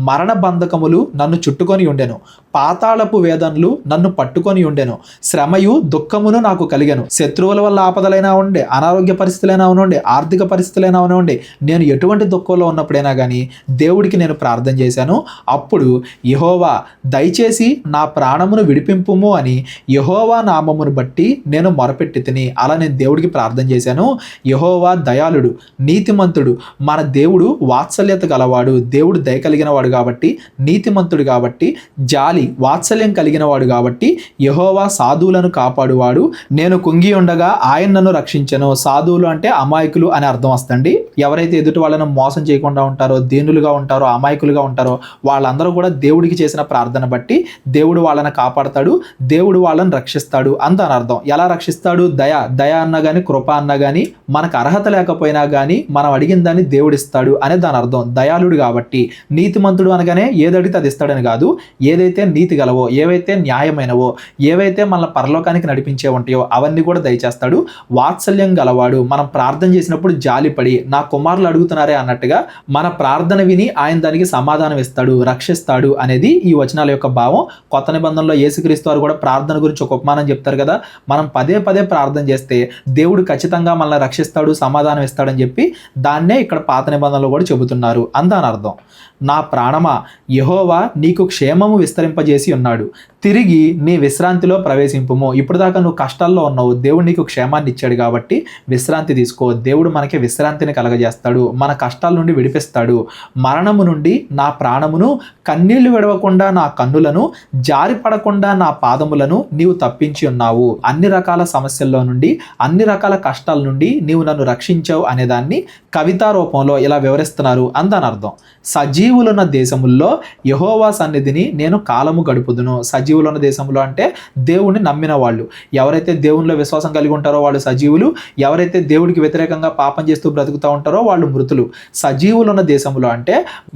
మరణ బంధకములు నన్ను చుట్టుకొని ఉండెను, పాతాళపు వేదనలు నన్ను పట్టుకొని ఉండెను, శ్రమయు దుఃఖమును నాకు కలిగెను. శత్రువుల వల్ల ఆపదలైనా ఉండే, అనారోగ్య పరిస్థితులైనా ఉండే, ఆర్థిక పరిస్థితులైనా ఉండే, నేను ఎటువంటి దుఃఖంలో ఉన్నప్పుడైనా కానీ దేవుడికి నేను ప్రార్థన చేశాను. అప్పుడు యెహోవా దయచేసి నా ప్రాణమును విడిపింపుము అని యెహోవా నామమును బట్టి నేను మొరపెట్టి తిని. అలా నేను దేవుడికి ప్రార్థన చేశాను. యెహోవా దయాళుడు, నీతిమంతుడు, మన దేవుడు వాత్సల్యత గలవాడు. దేవుడు దయ కలిగిన వాడు కాబట్టి, నీతిమంతుడు కాబట్టి, జాలి వాత్సల్యం కలిగిన వాడు కాబట్టి యెహోవా సాధువులను కాపాడువాడు. నేను కుంగి ఉండగా ఆయన నన్ను రక్షించెను. సాధువులు అంటే అమాయకులు అని అర్థం వస్తుంది. ఎవరైతే ఎదుటి వాళ్ళను మోసం చేయకుండా ఉంటారో, దీనులుగా ఉంటారో, అమాయకులుగా ఉంటారో వాళ్ళందరూ కూడా దేవుడికి చేసిన ప్రార్థన బట్టి దేవుడు వాళ్ళని కాపాడతాడు, దేవుడు వాళ్ళని రక్షిస్తాడు అని దాని అర్థం. ఎలా రక్షిస్తాడు? దయ అన్నా కానీ, కృప అన్నా కానీ, మనకు అర్హత లేకపోయినా కానీ మనం అడిగిన దాన్ని దేవుడిస్తాడు అనే దాని అర్థం. దయాళుడు కాబట్టి. నీతిమంతుడు అనగానే ఏదడిగితే అది ఇస్తాడని కాదు, ఏదైతే నీతి గలవో, ఏవైతే న్యాయమైనవో, ఏవైతే మన పరలోకానికి నడిపించే ఉంటాయో అవన్నీ కూడా దయచేస్తాడు. వాత్సల్యం గలవాడు, మనం ప్రార్థన చేసినప్పుడు జాలిపడి నా కుమారులు అడుగుతున్నారే అన్నట్టుగా మన ప్రార్థన విని ఆయన దానికి సమాధానం ఇస్తాడు, రక్షిస్తాడు అనేది ఈ వచనాల యొక్క భావం. కొత్త నిబంధనలో యేసుక్రీస్తు వారు కూడా ప్రార్థన గురించి ఒక ఉపమానం చెప్తారు కదా, మనం పదే పదే ప్రార్థన చేస్తే దేవుడు ఖచ్చితంగా మనల్ని రక్షిస్తాడు, సమాధానం ఇస్తాడని చెప్పి దాన్నే ఇక్కడ పాత నిబంధనలో కూడా చెబుతున్నారు అందాని అర్థం. నా ప్రాణమా యెహోవా నీకు క్షేమము విస్తరింపజేసి ఉన్నాడు, తిరిగి నీ విశ్రాంతిలో ప్రవేశింపుము. ఇప్పుడు దాకా నువ్వు కష్టాల్లో ఉన్నావు, దేవుడు నీకు క్షేమాన్ని ఇచ్చాడు కాబట్టి విశ్రాంతి తీసుకో. దేవుడు మనకి విశ్రాంతిని కలగజేస్తాడు, మన కష్టాల నుండి విడిపిస్తాడు. మరణము నుండి నా ప్రాణమును, కన్నీళ్లు విడవకుండా నా కన్నులను, జారిపడకుండా నా పాదములను నీవు తప్పించి ఉన్నావు. అన్ని రకాల సమస్యల్లో నుండి, అన్ని రకాల కష్టాల నుండి నీవు నన్ను రక్షించావు అనేదాన్ని కవితా రూపంలో ఇలా వివరిస్తున్నారు అందాని అర్థం. సజీవులున్న దేశముల్లో యెహోవా సన్నిధిని నేను కాలము గడుపుదును. సజీవులు ఉన్న దేశంలో అంటే దేవుణ్ణి నమ్మిన వాళ్ళు. ఎవరైతే దేవునిలో విశ్వాసం కలిగి ఉంటారో వాళ్ళు సజీవులు, ఎవరైతే దేవుడికి వ్యతిరేకంగా పాపం చేస్తూ బ్రతుకుతూ ఉంటారో వాళ్ళు మృతులు. సజీవులు ఉన్న దేశంలో అంటే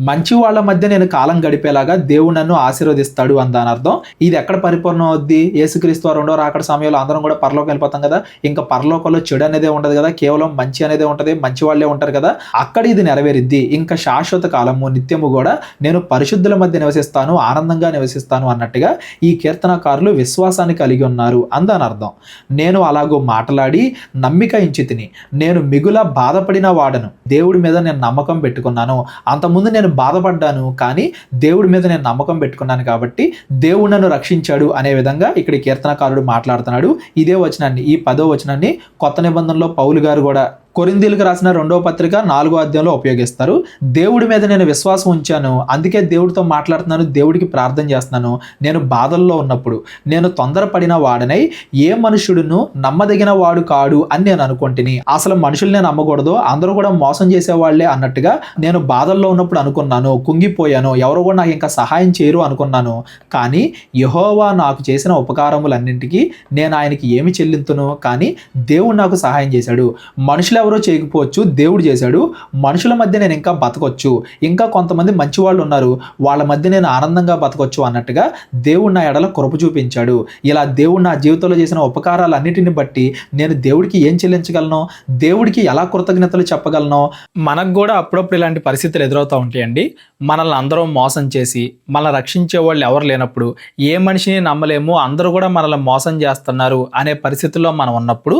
మంచి వాళ్ళ మధ్య నేను కాలం గడిపేలాగా దేవుడు నన్ను ఆశీర్వదిస్తాడు అని దాని అర్థం. ఇది ఎక్కడ పరిపూర్ణం అవుద్ది? యేసుక్రీస్తు వారు రెండో రాకడ సమయంలో అందరం కూడా పరలోకం వెళ్ళిపోతాం కదా, ఇంకా పరలోకంలో చెడు అనేదే ఉండదు కదా, కేవలం మంచి అనేదే ఉంటది, మంచి వాళ్ళే ఉంటారు కదా, అక్కడ ఇది నెరవేరిద్ది. ఇంకా శాశ్వత కాలము నిత్యము కూడా నేను పరిశుద్ధుల మధ్య నివసిస్తాను, ఆనందంగా నివసిస్తాను అన్నట్టుగా ఈ కీర్తనకారులు విశ్వాసాన్ని కలిగి ఉన్నారు అందని అర్థం. నేను అలాగూ మాట్లాడి నమ్మిక ఇంచి తిని, నేను మిగుల బాధపడిన వాడను, దేవుడి మీద నేను నమ్మకం పెట్టుకున్నాను. అంతకుముందు నేను బాధపడ్డాను, కానీ దేవుడి మీద నేను నమ్మకం పెట్టుకున్నాను కాబట్టి దేవుడు నన్ను రక్షించాడు అనే విధంగా ఇక్కడ కీర్తనకారుడు మాట్లాడుతున్నాడు. ఇదే వచనాన్ని, ఈ 10వ వచనాన్ని కొత్త నిబంధనలో పౌలు గారు కూడా కొరింథీయులకు రాసిన 2వ పత్రిక 4వ అధ్యాయంలో ఉపయోగిస్తారు. దేవుడి మీద నేను విశ్వాసం ఉంచాను, అందుకే దేవుడితో మాట్లాడుతున్నాను, దేవుడికి ప్రార్థన చేస్తున్నాను. నేను బాధల్లో ఉన్నప్పుడు నేను తొందరపడిన వాడనై ఏ మనుషుడును నమ్మదగిన వాడు కాడు అని నేను అనుకుంటుని. అసలు మనుషుల్ని నమ్మకూడదు, అందరూ కూడా మోసం చేసేవాళ్లే అన్నట్టుగా నేను బాధల్లో ఉన్నప్పుడు అనుకున్నాను, కుంగిపోయాను, ఎవరు కూడా నాకు ఇంకా సహాయం చేయరు అనుకున్నాను. కానీ యెహోవా నాకు చేసిన ఉపకారములన్నింటికీ నేను ఆయనకి ఏమి చెల్లింతును? కానీ దేవుడు నాకు సహాయం చేశాడు. మనుషులు ఎవరో చేయకపోవచ్చు, దేవుడు చేశాడు. మనుషుల మధ్య నేను ఇంకా బతకొచ్చు, ఇంకా కొంతమంది మంచి వాళ్ళు ఉన్నారు, వాళ్ళ మధ్య నేను ఆనందంగా బతకొచ్చు అన్నట్టుగా దేవుడు నా ఎడల కృప చూపించాడు. ఇలా దేవుడు నా జీవితంలో చేసిన ఉపకారాలన్నిటిని బట్టి నేను దేవుడికి ఏం చెల్లించగలను, దేవుడికి ఎలా కృతజ్ఞతలు చెప్పగలను? మనకు కూడా అప్పుడప్పుడు ఇలాంటి పరిస్థితులు ఎదురవుతూ ఉంటాయండి. మనల్ని అందరూ మోసం చేసి మనల్ని రక్షించే వాళ్ళు ఎవరు లేనప్పుడు, ఏ మనిషిని నమ్మలేము, అందరూ కూడా మనల్ని మోసం చేస్తున్నారు అనే పరిస్థితుల్లో మనం ఉన్నప్పుడు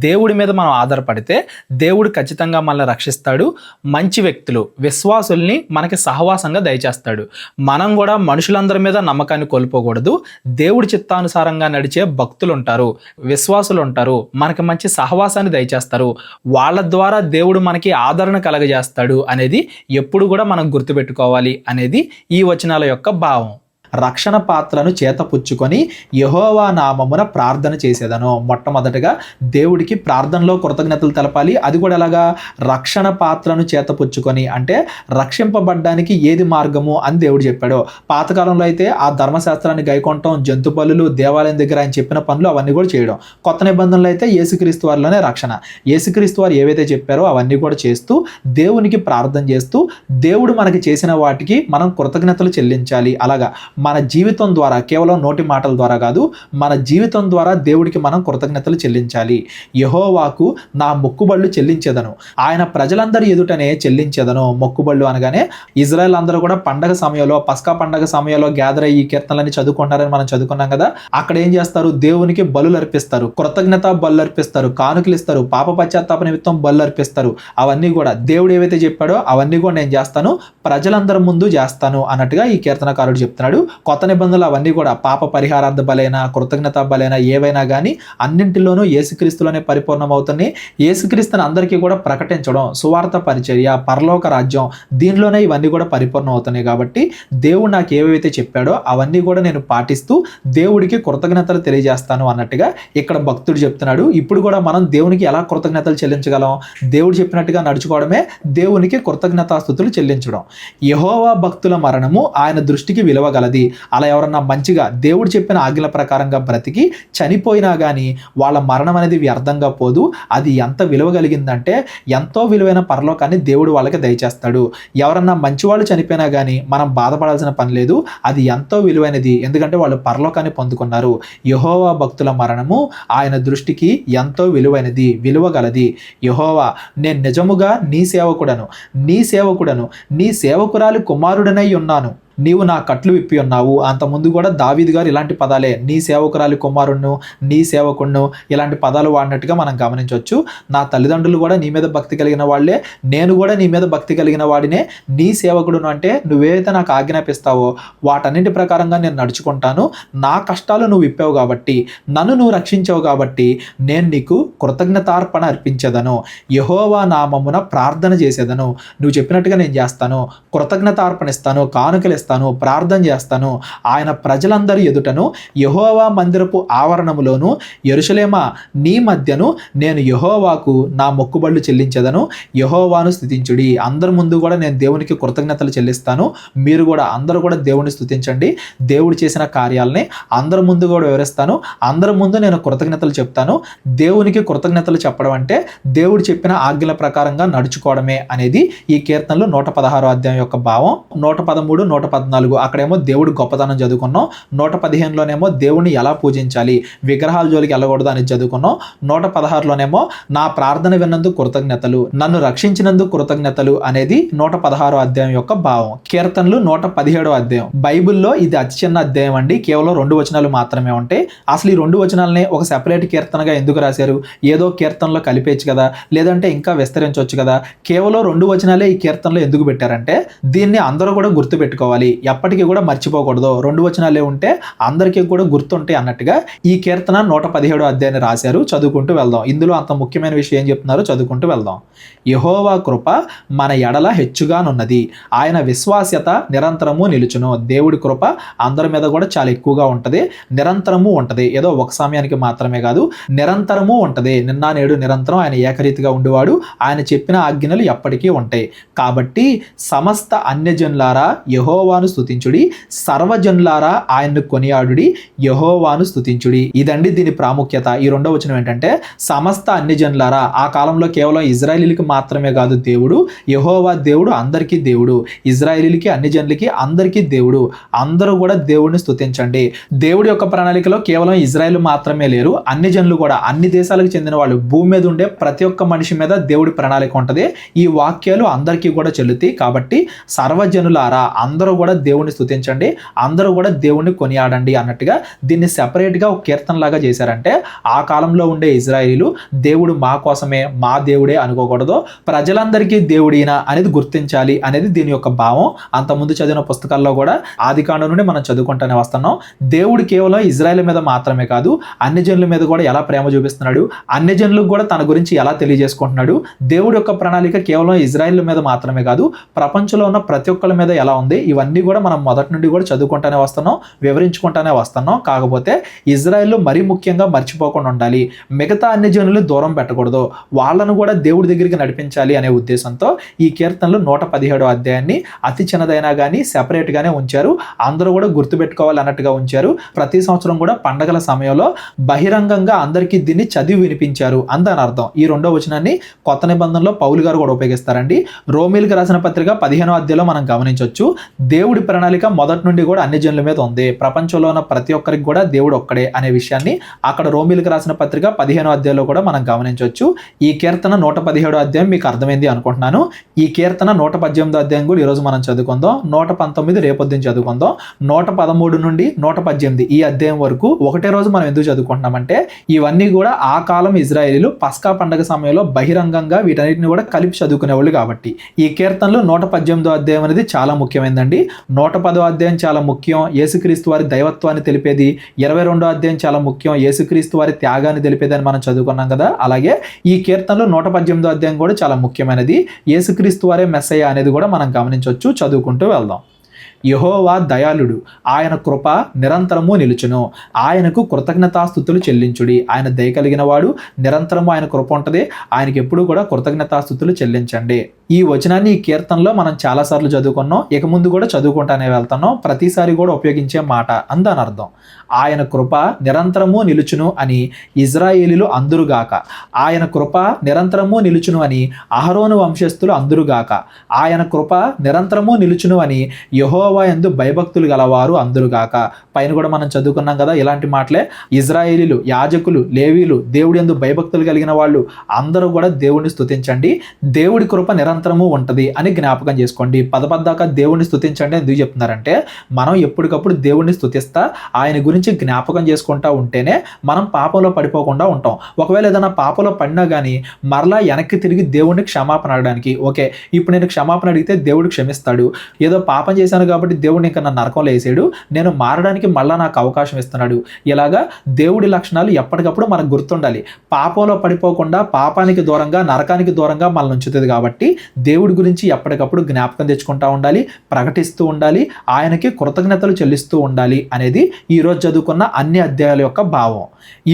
దేవుడి మీద మనం ఆధారపడితే దేవుడు ఖచ్చితంగా మనల్ని రక్షిస్తాడు. మంచి వ్యక్తులు, విశ్వాసుల్ని మనకి సహవాసంగా దయచేస్తాడు. మనం కూడా మనుషులందరి మీద నమ్మకాన్ని కోల్పోకూడదు. దేవుడి చిత్తానుసారంగా నడిచే భక్తులు ఉంటారు, విశ్వాసులు ఉంటారు, మనకి మంచి సహవాసాన్ని దయచేస్తారు. వాళ్ళ ద్వారా దేవుడు మనకి ఆదరణ కలగజేస్తాడు అనేది ఎప్పుడు కూడా మనం గుర్తుపెట్టుకోవాలి అనేది ఈ వచనాల యొక్క భావం. రక్షణ పాత్రను చేతపుచ్చుకొని యెహోవా నామమున ప్రార్థన చేసేదను. మొట్టమొదటిగా దేవుడికి ప్రార్థనలో కృతజ్ఞతలు తెలపాలి. అది కూడా ఎలాగా? రక్షణ పాత్రను చేతపుచ్చుకొని, అంటే రక్షింపబడ్డానికి ఏది మార్గము అని దేవుడు చెప్పాడు. పాతకాలంలో అయితే ఆ ధర్మశాస్త్రాన్ని గైకొనటం, జంతు బలులు, దేవాలయం దగ్గర ఆయన చెప్పిన పనులు అవన్నీ కూడా చేయడం. కొత్త నిబంధనలు అయితే యేసుక్రీస్తు వారిలోనే రక్షణ. యేసుక్రీస్తు వారు ఏవైతే చెప్పారో అవన్నీ కూడా చేస్తూ దేవునికి ప్రార్థన చేస్తూ దేవుడు మనకి చేసిన వాటికి మనం కృతజ్ఞతలు చెల్లించాలి. అలాగా మన జీవితం ద్వారా, కేవలం నోటి మాటల ద్వారా కాదు, మన జీవితం ద్వారా దేవుడికి మనం కృతజ్ఞతలు చెల్లించాలి. యెహోవాకు నా మొక్కుబళ్ళు చెల్లించేదను, ఆయన ప్రజలందరి ఎదుటనే చెల్లించేదను. మొక్కుబళ్ళు అనగానే ఇజ్రాయెల్ అందరూ కూడా పండగ సమయంలో, పస్కా పండగ సమయంలో గ్యాదర్ అయ్యి ఈ కీర్తనలని చదువుకుంటారని మనం చదువుకున్నాం కదా. అక్కడ ఏం చేస్తారు? దేవునికి బలులు అర్పిస్తారు, కృతజ్ఞత బలు అర్పిస్తారు, కానుకలు ఇస్తారు, పాప పశ్చాత్తాప నిమిత్తం బలు అర్పిస్తారు. అవన్నీ కూడా దేవుడు ఏవైతే చెప్పాడో అవన్నీ కూడా నేను చేస్తాను, ప్రజలందరి ముందు చేస్తాను అన్నట్టుగా ఈ కీర్తనకారుడు చెప్తున్నాడు. కొత్త నిబంధనలు అవన్నీ కూడా పాప పరిహారార్థ బలైన, కృతజ్ఞత బలైన ఏవైనా కానీ అన్నింటిలోనూ యేసుక్రీస్తులోనే పరిపూర్ణం అవుతుంది. యేసుక్రీస్తుని అందరికీ కూడా ప్రకటించడం, సువార్త పరిచర్య, పరలోక రాజ్యం, దీనిలోనే ఇవన్నీ కూడా పరిపూర్ణం అవుతున్నాయి. కాబట్టి దేవుడు నాకు ఏవైతే చెప్పాడో అవన్నీ కూడా నేను పాటిస్తూ దేవుడికి కృతజ్ఞతలు తెలియజేస్తాను అన్నట్టుగా ఇక్కడ భక్తుడు చెప్తున్నాడు. ఇప్పుడు కూడా మనం దేవునికి ఎలా కృతజ్ఞతలు చెల్లించగలం? దేవుడు చెప్పినట్టుగా నడుచుకోవడమే దేవునికి కృతజ్ఞతాస్తుతులు చెల్లించడం. యెహోవా భక్తుల మరణము ఆయన దృష్టికి విలువగలది. అలా ఎవరన్నా మంచిగా దేవుడు చెప్పిన ఆజ్ఞల ప్రకారంగా బ్రతికి చనిపోయినా కానీ వాళ్ళ మరణం అనేది వ్యర్థంగా పోదు. అది ఎంత విలువ కలిగిందంటే ఎంతో విలువైన పరలోకాన్ని దేవుడు వాళ్ళకి దయచేస్తాడు. ఎవరన్నా మంచి వాళ్ళు చనిపోయినా కానీ మనం బాధపడాల్సిన పని లేదు, అది ఎంతో విలువైనది, ఎందుకంటే వాళ్ళు పరలోకాన్ని పొందుకున్నారు. యెహోవా భక్తుల మరణము ఆయన దృష్టికి ఎంతో విలువైనది, విలువగలది. యెహోవా, నేను నిజముగా నీ సేవకుడను, నీ సేవకురాలి కుమారుడనై ఉన్నాను, నీవు నా కట్లు విప్పి ఉన్నావు. అంతకుముందు కూడా దావీదు గారు ఇలాంటి పదాలే, నీ సేవకురాలి కుమారుణ్ణు, నీ సేవకుణ్ణు, ఇలాంటి పదాలు వాడినట్టుగా మనం గమనించవచ్చు. నా తల్లిదండ్రులు కూడా నీ మీద భక్తి కలిగిన వాళ్ళే, నేను కూడా నీ మీద భక్తి కలిగిన వాడినే. నీ సేవకుడును అంటే నువ్వేదైతే నాకు ఆజ్ఞాపిస్తావో వాటన్నింటి ప్రకారంగా నేను నడుచుకుంటాను. నా కష్టాలు నువ్వు విప్పావు కాబట్టి, నన్ను నువ్వు రక్షించావు కాబట్టి నేను నీకు కృతజ్ఞతార్పణ అర్పించేదను, యెహోవా నామమున ప్రార్థన చేసేదను. నువ్వు చెప్పినట్టుగా నేను చేస్తాను, కృతజ్ఞతార్పణ ఇస్తాను, కానుకలు ఇస్తాను, వివరిస్తాను, ప్రార్థన చేస్తాను. ఆయన ప్రజలందరి ఎదుటను యెహోవా మందిరపు ఆవరణములోను యెరూషలేమా నీ మధ్యను నేను యెహోవాకు నా మొక్కుబడులు చెల్లించెదను. యెహోవాను స్తుతించుడి. అందరి ముందు కూడా నేను దేవునికి కృతజ్ఞతలు చెల్లిస్తాను. మీరు కూడా అందరూ కూడా దేవుని స్తుతించండి. దేవుడు చేసిన కార్యాలని అందరి ముందు కూడా వివరిస్తాను. అందరి ముందు నేను కృతజ్ఞతలు చెప్తాను. దేవునికి కృతజ్ఞతలు చెప్పడం అంటే దేవుడు చెప్పిన ఆజ్ఞల ప్రకారంగా నడుచుకోవడమే అనేది ఈ కీర్తనలు 116 అధ్యాయం యొక్క భావం. 113, 114 అక్కడేమో దేవుడు గొప్పతనం చదువుకున్నాం. 115లోనేమో దేవుణ్ణి ఎలా పూజించాలి, విగ్రహాల జోలికి వెళ్ళకూడదు అని చదువుకున్నాం. 116లోనేమో నా ప్రార్థన విన్నందుకు కృతజ్ఞతలు, నన్ను రక్షించినందుకు కృతజ్ఞతలు అనేది 116 అధ్యాయం యొక్క భావం. కీర్తనలు 117 అధ్యాయం. బైబిల్లో ఇది అతి చిన్న అధ్యాయం అండి. కేవలం 2 వచనాలు మాత్రమే ఉంటాయి. అసలు ఈ 2 వచనాలని ఒక సెపరేట్ కీర్తనగా ఎందుకు రాశారు? ఏదో కీర్తనలో కలిపేయచ్చు కదా, లేదంటే ఇంకా విస్తరించవచ్చు కదా. కేవలం 2 వచనాలే ఈ కీర్తనలో ఎందుకు పెట్టారంటే దీన్ని అందరూ కూడా గుర్తు పెట్టుకోవాలి, ఎప్పటికీ కూడా మర్చిపోకూడదు. 2 వచనాలే ఉంటే అందరికీ కూడా గుర్తుంటాయి అన్నట్టుగా ఈ కీర్తన 117 అధ్యాయాన్ని రాశారు. చదువుకుంటూ వెళ్దాం. ఇందులో అంత ముఖ్యమైన విషయం ఏం చెప్తున్నారో చదువుకుంటూ వెళ్దాం. యెహోవా కృప మన ఎడల హెచ్చుగానున్నది, ఆయన విశ్వాస్యత నిరంతరము నిలుచును. దేవుడి కృప అందరి మీద కూడా చాలా ఎక్కువగా ఉంటది, నిరంతరము ఉంటది. ఏదో ఒక సమయానికి మాత్రమే కాదు, నిరంతరము ఉంటది. నిన్న నేడు నిరంతరం ఆయన ఏకరీతిగా ఉండేవాడు. ఆయన చెప్పిన ఆజ్ఞలు ఎప్పటికీ ఉంటాయి. కాబట్టి సమస్త అన్యజనులారా యెహోవాను స్తుతించుడి, సర్వజనులారా ఆయన్ను కొనియాడుడి, యెహోవాను స్తుతించుడి. ఇదండి దీని ప్రాముఖ్యత. ఈ 2వ వచనం ఏంటంటే సమస్త అన్యజనులారా. ఆ కాలంలో కేవలం ఇజ్రాయేలీలకు మాత్రమే కాదు దేవుడు, యెహోవా దేవుడు అందరికీ దేవుడు. ఇజ్రాయేలీలకి, అన్యజనులకి అందరికీ దేవుడు. అందరూ కూడా దేవుడిని స్తుతించండి. దేవుడి యొక్క ప్రణాళికలో కేవలం ఇజ్రాయేల్ మాత్రమే లేరు, అన్ని జనులు కూడా, అన్ని దేశాలకు చెందిన వాళ్ళు, భూమి మీద ఉండే ప్రతి ఒక్క మనిషి మీద దేవుడి ప్రణాళిక ఉంటుంది. ఈ వాక్యాలు అందరికీ కూడా చెల్లుతాయి. కాబట్టి సర్వజనులారా అందరూ కూడా దేవుడిని స్తుతించండి, అందరూ కూడా దేవుడిని కొనియాడండి అన్నట్టుగా దీన్ని సెపరేట్గా ఒక కీర్తనలాగా చేశారంటే ఆ కాలంలో ఉండే ఇజ్రాయేలీలు దేవుడు మా కోసమే, మా దేవుడే అనుకోకూడదు, ప్రజలందరికీ దేవుడినా అనేది గుర్తించాలి అనేది దీని యొక్క భావం. అంతకుముందు చదివిన పుస్తకాల్లో కూడా ఆదికాండం నుండి మనం చదువుకుంటూనే వస్తున్నాం. దేవుడు కేవలం ఇజ్రాయేల్ మీద మాత్రమే కాదు, అన్ని జనుల మీద కూడా ఎలా ప్రేమ చూపిస్తున్నాడు, అన్ని జనులకు కూడా తన గురించి ఎలా తెలియజేసుకుంటున్నాడు. దేవుడి యొక్క ప్రణాళిక కేవలం ఇజ్రాయేల్ మీద మాత్రమే కాదు, ప్రపంచంలో ఉన్న ప్రతి ఒక్కరి మీద ఎలా ఉంది, ఇవన్నీ కూడా మనం మొదటి నుండి కూడా చదువుకుంటూనే వస్తున్నాం, వివరించుకుంటూనే వస్తున్నాం. కాకపోతే ఇజ్రాయేల్ మరీ ముఖ్యంగా మర్చిపోకుండా ఉండాలి, మిగతా అన్ని జనులు దూరం పెట్టకూడదు, వాళ్ళను కూడా దేవుడి దగ్గరికి నడిపించాలి అనే ఉద్దేశంతో ఈ కీర్తనలు 117 అధ్యాయాన్ని అతి చిన్నదైనా కానీ సెపరేట్ గానే ఉంచారు. అందరూ కూడా గుర్తుపెట్టుకోవాలి అన్నట్టుగా ఉంచారు. ప్రతి సంవత్సరం కూడా పండగల సమయంలో బహిరంగంగా అందరికీ దీన్ని చదివి వినిపించారు అందని అర్థం. ఈ 2వ వచనాన్ని కొత్త నిబంధనలో పౌలు గారు కూడా ఉపయోగిస్తారండి. రోమీలకు రాసిన పత్రిక 15వ అధ్యాయంలో మనం గమనించవచ్చు. దేవుడి ప్రణాళిక మొదటి నుండి కూడా అన్ని జనుల మీద ఉంది, ప్రపంచంలో ఉన్న ప్రతి ఒక్కరికి కూడా దేవుడు ఒక్కడే అనే విషయాన్ని అక్కడ రోమీలకు రాసిన పత్రిక 15వ అధ్యాయంలో కూడా మనం గమనించవచ్చు. ఈ కీర్తన 117 అధ్యాయం మీకు అర్థమైంది అనుకుంటున్నాను. ఈ కీర్తన 118 అధ్యాయం కూడా ఈరోజు మనం చదువుకుందాం. 119 రేపొద్దున చదువుకుందాం. 113 నుండి 118 ఈ అధ్యాయం వరకు ఒకటే రోజు మనం ఎందుకు చదువుకుంటున్నామంటే ఇవన్నీ కూడా ఆ కాలం ఇజ్రాయేలీలు పస్కా పండగ సమయంలో బహిరంగంగా వీటన్నిటిని కూడా కలిపి చదువుకునేవాళ్ళు కాబట్టి. ఈ కీర్తనలో 118 అధ్యాయం అనేది చాలా ముఖ్యమైనదండి. 110 అధ్యాయం చాలా ముఖ్యం, యేసుక్రీస్తు వారి దైవత్వాన్ని తెలిపేది. 22 అధ్యాయం చాలా ముఖ్యం, యేసుక్రీస్తు వారి త్యాగాన్ని తెలిపేది అని మనం చదువుకున్నాం కదా. అలాగే ఈ కీర్తనలో 118 అధ్యాయం కూడా చాలా ముఖ్యమైనది, యేసుక్రీస్తు వారే మెస్సయ్య అనేది కూడా మనం గమనించవచ్చు. చదువుకుంటూ వెళ్దాం. యెహోవా దయాళుడు, ఆయన కృప నిరంతరము నిలుచును, ఆయనకు కృతజ్ఞతాస్తుతులు చెల్లించుడి. ఆయన దయ కలిగిన వాడు, నిరంతరము ఆయన కృప ఉంటుంది, ఆయనకి ఎప్పుడు కూడా కృతజ్ఞతాస్తుతులు చెల్లించండి. ఈ వచనాన్ని ఈ కీర్తనలో మనం చాలాసార్లు చదువుకున్నాం, ఇక ముందు కూడా చదువుకుంటానే వెళ్తున్నాం. ప్రతిసారి కూడా ఉపయోగించే మాట అందని అర్థం. ఆయన కృప నిరంతరము నిలుచును అని ఇజ్రాయేలీలు అందురుగాక, ఆయన కృప నిరంతరము నిలుచును అని అహరోను వంశస్థులు అందురుగాక, ఆయన కృప నిరంతరము నిలుచును అని యెహోవా యందు భయభక్తులు గలవారు అందురుగాక. పైన కూడా మనం చదువుకున్నాం కదా ఇలాంటి మాటలే. ఇజ్రాయేలీలు, యాజకులు, లేవీలు, దేవుడి యందు భయభక్తులు కలిగిన వాళ్ళు అందరూ కూడా దేవుడిని స్తుతించండి, దేవుడి కృప నిరంతరము ఉంటది అని జ్ఞాపకం చేసుకోండి. పదపద్దాకా దేవుడిని స్తుతించండి ఎందుకు చెప్తున్నారంటే మనం ఎప్పటికప్పుడు దేవుడిని స్తుతిస్తా ఆయన గురించి జ్ఞాపకం చేసుకుంటా ఉంటేనే మనం పాపంలో పడిపోకుండా ఉంటాం. ఒకవేళ ఏదైనా పాపంలో పడినా కానీ మరలా వెనక్కి తిరిగి దేవుడిని క్షమాపణ అడగడానికి, ఓకే ఇప్పుడు నేను క్షమాపణ అడిగితే దేవుడు క్షమిస్తాడు, ఏదో పాపం చేశాను కాబట్టి దేవుడిని ఇంకా నన్ను నరకంలో వేసాడు, నేను మారడానికి మళ్ళా నాకు అవకాశం ఇస్తున్నాడు. ఇలాగా దేవుడి లక్షణాలు ఎప్పటికప్పుడు మనకు గుర్తుండాలి. పాపంలో పడిపోకుండా పాపానికి దూరంగా, నరకానికి దూరంగా మనల్ని ఉంచుతుంది కాబట్టి దేవుడి గురించి ఎప్పటికప్పుడు జ్ఞాపకం తెచ్చుకుంటూ ఉండాలి, ప్రకటిస్తూ ఉండాలి, ఆయనకి కృతజ్ఞతలు చెల్లిస్తూ ఉండాలి అనేది ఈరోజు చదువుకున్న అన్ని అధ్యాయాల యొక్క భావం.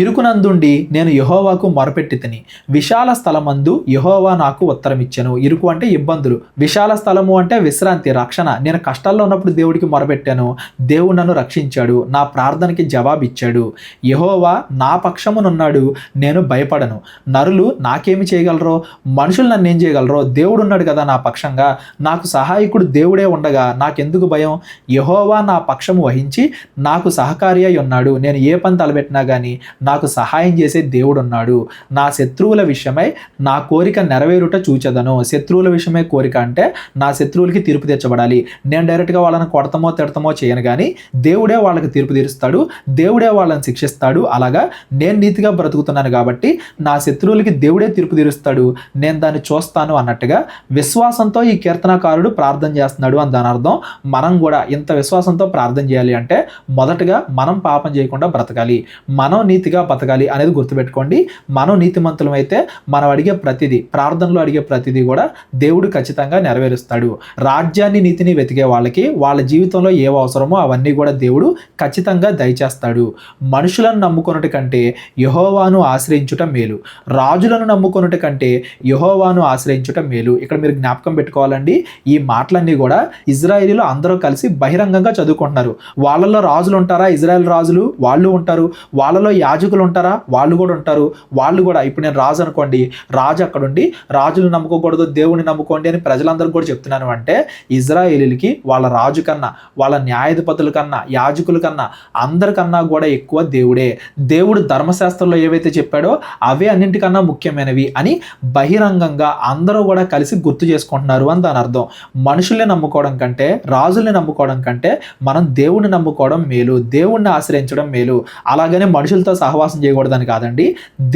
ఇరుకునందుండి నేను యెహోవాకు మొరపెట్టి తిని విశాల స్థలమందు యెహోవా నాకు ఉత్తరం ఇచ్చెను. ఇరుకు అంటే ఇబ్బందులు, విశాల స్థలము అంటే విశ్రాంతి, రక్షణ. నేను కష్టాల్లో ఉన్నప్పుడు దేవుడికి మొరపెట్టాను, దేవుడు నన్ను రక్షించాడు, నా ప్రార్థనకి జవాబిచ్చాడు. యెహోవా నా పక్షమునున్నాడు, నేను భయపడను. నరులు నాకేమి చేయగలరో, మనుషులు నన్ను ఏం చేయగలరో, దేవుడు ఉన్నాడు కదా నా పక్షంగా, నాకు సహాయకుడు దేవుడే ఉండగా నాకెందుకు భయం? యెహోవా నా పక్షము వహించి నాకు సహకారి అయి ఉన్నాడు. నేను ఏ పని తలపెట్టినా కానీ నాకు సహాయం చేసే దేవుడు ఉన్నాడు. నా శత్రువుల విషయమై నా కోరిక నెరవేరుట చూచెదను. శత్రువుల విషయమై కోరిక అంటే నా శత్రువులకి తీర్పు తెచ్చబడాలి. నేను డైరెక్ట్గా వాళ్ళని కొడతామో తిడతామో చేయను, కానీ దేవుడే వాళ్ళకి తీర్పు తీరుస్తాడు, దేవుడే వాళ్ళని శిక్షిస్తాడు. అలాగా నేను నీతిగా బ్రతుకుతున్నాను కాబట్టి నా శత్రువులకి దేవుడే తీర్పు తీరుస్తాడు, నేను దాన్ని చూస్తాను అన్నట్టుగా విశ్వాసంతో ఈ కీర్తనకారుడు ప్రార్థన చేస్తున్నాడు అని దాని అర్థం. మనం కూడా ఇంత విశ్వాసంతో ప్రార్థన చేయాలి అంటే మొదటగా మనం పాపం చేయకుండా బ్రతకాలి, మనం నీతిగా బతకాలి అనేది గుర్తుపెట్టుకోండి. మనం నీతిమంతులం అయితే మనం అడిగే ప్రతిదీ, ప్రార్థనలో అడిగే ప్రతిదీ కూడా దేవుడు ఖచ్చితంగా నెరవేరుస్తాడు. రాజ్యాన్ని నీతిని వెతికే వాళ్ళకి వాళ్ళ జీవితంలో ఏవి అవసరమో అవన్నీ కూడా దేవుడు ఖచ్చితంగా దయచేస్తాడు. మనుషులను నమ్ముకొనుట కంటే యెహోవాను ఆశ్రయించుట మేలు, రాజులను నమ్ముకొనుట కంటే యెహోవాను ఆశ్రయించుట మేలు. ఇక్కడ మీరు జ్ఞాపకం పెట్టుకోవాలండి, ఈ మాటలన్నీ కూడా ఇజ్రాయేలీలు అందరూ కలిసి బహిరంగంగా చదువుకుంటున్నారు. వాళ్ళలో రాజులు ఉంటారా? ఇజ్రాయెల్ రాజులు వాళ్ళు ఉంటారు. వాళ్ళలో యాజకులు ఉంటారా? వాళ్ళు కూడా ఉంటారు. వాళ్ళు కూడా ఇప్పుడు నేను రాజు అనుకోండి, రాజు అక్కడుండి రాజులు నమ్ముకోకూడదు, దేవుని నమ్ముకోండి అని ప్రజలందరూ కూడా చెప్తున్నాను అంటే ఇజ్రాయేలీలకి వాళ్ళ రాజు కన్నా, వాళ్ళ న్యాయాధిపతుల కన్నా, యాజకుల కన్నా, అందరికన్నా కూడా ఎక్కువ దేవుడే. దేవుడు ధర్మశాస్త్రంలో ఏవైతే చెప్పాడో అవే అన్నింటికన్నా ముఖ్యమైనవి అని బహిరంగంగా అందరూ కూడా కలిసి గుర్తు చేసుకుంటున్నారు అని దాని అర్థం. మనుషుల్ని నమ్ముకోవడం కంటే, రాజుల్ని నమ్ముకోవడం కంటే మనం దేవుడిని నమ్ముకోవడం మేలు, దేవుణ్ణి ఆశ్రయించడం మేలు. అలాగనే మనుషులతో సహవాసం చేయకూడదని కాదండి,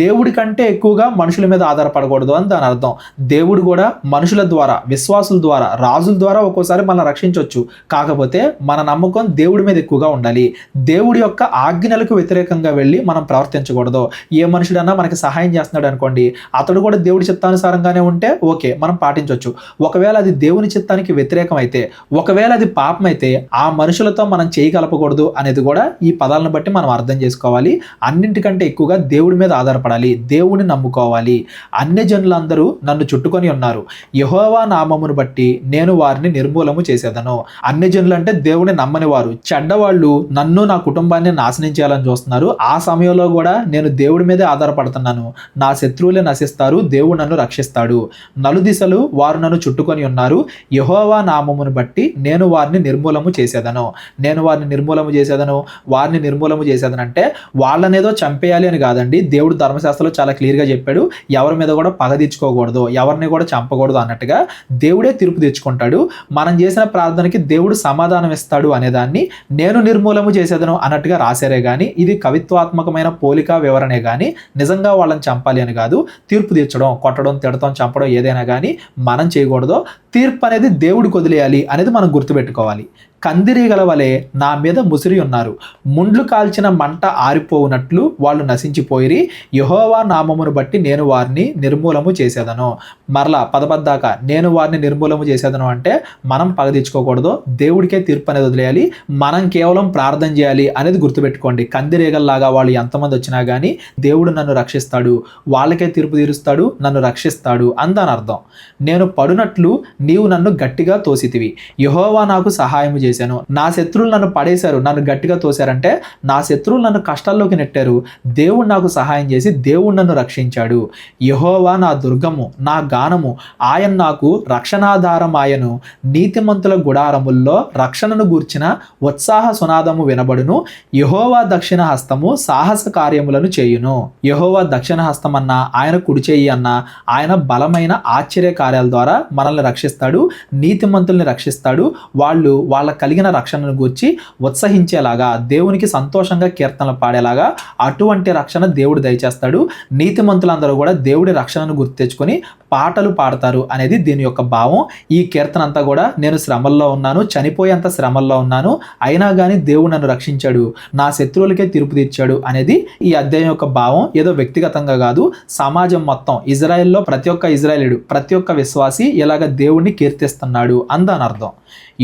దేవుడి కంటే ఎక్కువగా మనుషుల మీద ఆధారపడకూడదు అని దాని అర్థం. దేవుడు కూడా మనుషుల ద్వారా, విశ్వాసుల ద్వారా, రాజుల ద్వారా ఒక్కోసారి మనం రక్షించవచ్చు. కాకపోతే మన నమ్మకం దేవుడి మీద ఎక్కువగా ఉండాలి. దేవుడి యొక్క ఆజ్ఞలకు వ్యతిరేకంగా వెళ్ళి మనం ప్రవర్తించకూడదు. ఏ మనుషుడన్నా మనకి సహాయం చేస్తున్నాడు అనుకోండి, అతడు కూడా దేవుడి చిత్తానుసారంగానే ఉంటే ఓకే, మనం పాటించవచ్చు. ఒకవేళ అది దేవుని చిత్తానికి వ్యతిరేకం అయితే, ఒకవేళ అది పాపం అయితే ఆ మనుషులతో మనం చేయి కలపకూడదు అనేది కూడా ఈ పదాలను బట్టి మనం అర్థం చేసుకోవాలి. అన్నింటికంటే ఎక్కువగా దేవుడి మీద ఆధారపడాలి, దేవుడిని నమ్ముకోవాలి. అన్ని జనులందరూ నన్ను చుట్టుకొని ఉన్నారు, యెహోవా నామమును బట్టి నేను వారిని నిర్మూలము చేసేదను. అన్ని జనులు అంటే దేవుని నమ్మని వారు, చెడ్డవాళ్ళు నన్ను, నా కుటుంబాన్ని నాశనం చేయాలని చూస్తున్నారు. ఆ సమయంలో కూడా నేను దేవుడి మీదే ఆధారపడుతున్నాను. నా శత్రువులే నశిస్తారు, దేవుడు నన్ను రక్షిస్తాడు. నలుదిశలు వారు నన్ను చుట్టుకొని ఉన్నారు, యెహోవా నామమును బట్టి నేను వారిని నిర్మూలము చేసేదను. నేను వారిని నిర్మూలము చేసేదను, వారిని నిర్మూలము చేసేదను అంటే వాళ్ళనేదో చంపేయాలి అని కాదండి. దేవుడు ధర్మశాస్త్రంలో చాలా క్లియర్గా చెప్పాడు, ఎవరి మీద కూడా పగ తెచ్చుకోకూడదు, ఎవరిని కూడా చంపకూడదు అన్నట్టుగా దేవుడే తీర్పు తెచ్చుకుంటాడు. మనం చేసిన ప్రార్థనకి దేవుడు సమాధానం ఇస్తాడు అనేదాన్ని నేను నిర్మూలము చేసేదను అన్నట్టుగా రాశారే కానీ ఇది కవిత్వాత్మకమైన పోలిక వివరణే కానీ నిజంగా వాళ్ళని చంపాలి అని కాదు. తీర్పు తీర్చడం, కొట్టడం, తిడటం, చంపడం ఏదైనా కానీ మనం చేయకూడదు. తీర్పు అనేది దేవుడికి వదిలేయాలి అనేది మనం గుర్తుపెట్టుకోవాలి. కందిరీగల వలె నా మీద ముసిరి ఉన్నారు, ముండ్లు కాల్చిన మంట ఆరిపోవునట్లు వాళ్ళు నశించిపోయిరి, యెహోవా నామమును బట్టి నేను వారిని నిర్మూలము చేసేదను. మరలా పదపద్దాకా నేను వారిని నిర్మూలము చేసేదను అంటే మనం పగ తెచ్చుకోకూడదు, దేవుడికే తీర్పు అనేది వదిలేయాలి, మనం కేవలం ప్రార్థన చేయాలి అనేది గుర్తుపెట్టుకోండి. కందిరీగల్లాగా వాళ్ళు ఎంతమంది వచ్చినా కానీ దేవుడు నన్ను రక్షిస్తాడు, వాళ్ళకే తీర్పు తీరుస్తాడు, నన్ను రక్షిస్తాడు అని దాని అర్థం. నేను పడునట్లు నీవు నన్ను గట్టిగా తోసితివి, యెహోవా నాకు సహాయం చేశాను. నా శత్రువులు నన్ను పడేశారు, నన్ను గట్టిగా తోశారంటే నా శత్రువులు నన్ను కష్టాల్లోకి నెట్టారు, దేవుడు నాకు సహాయం చేసి దేవుడు నన్ను రక్షించాడు. యెహోవా నా దుర్గము, నా గానము, ఆయన నాకు రక్షణాధారం ఆయను. నీతిమంతుల గుడారముల్లో రక్షణను గూర్చిన ఉత్సాహ సునాదము వినబడును. యెహోవా దక్షిణ హస్తము సాహస కార్యములను చేయును. యెహోవా దక్షిణ హస్తం అన్నా, ఆయన కుడి చెయ్యి అన్నా, ఆయన బలమైన ఆశ్చర్య కార్యాల ద్వారా మనల్ని రక్షిస్తాడు. రక్షిస్తాడు, నీతిమంతుల్ని రక్షిస్తాడు. వాళ్ళు వాళ్ళ కలిగిన రక్షణను గూర్చి ఉత్సహించేలాగా, దేవునికి సంతోషంగా కీర్తనలు పాడేలాగా అటువంటి రక్షణ దేవుడు దయచేస్తాడు. నీతిమంతులందరూ కూడా దేవుడి రక్షణను గుర్తు తెచ్చుకొని పాటలు పాడతారు అనేది దీని యొక్క భావం. ఈ కీర్తన అంతా కూడా నేను శ్రమల్లో ఉన్నాను, చనిపోయేంత శ్రమల్లో ఉన్నాను, అయినా కానీ దేవుడు నన్ను రక్షించాడు, నా శత్రువులకే తీర్పు తీర్చాడు అనేది ఈ అధ్యాయం యొక్క భావం. ఏదో వ్యక్తిగతంగా కాదు, సమాజం మొత్తం, ఇజ్రాయెల్లో ప్రతి ఒక్క ఇజ్రాయేలీయుడు, ప్రతి ఒక్క విశ్వాసి ఇలాగ దేవుణ్ణి కీర్తిస్తున్నాడు అందని అర్థం.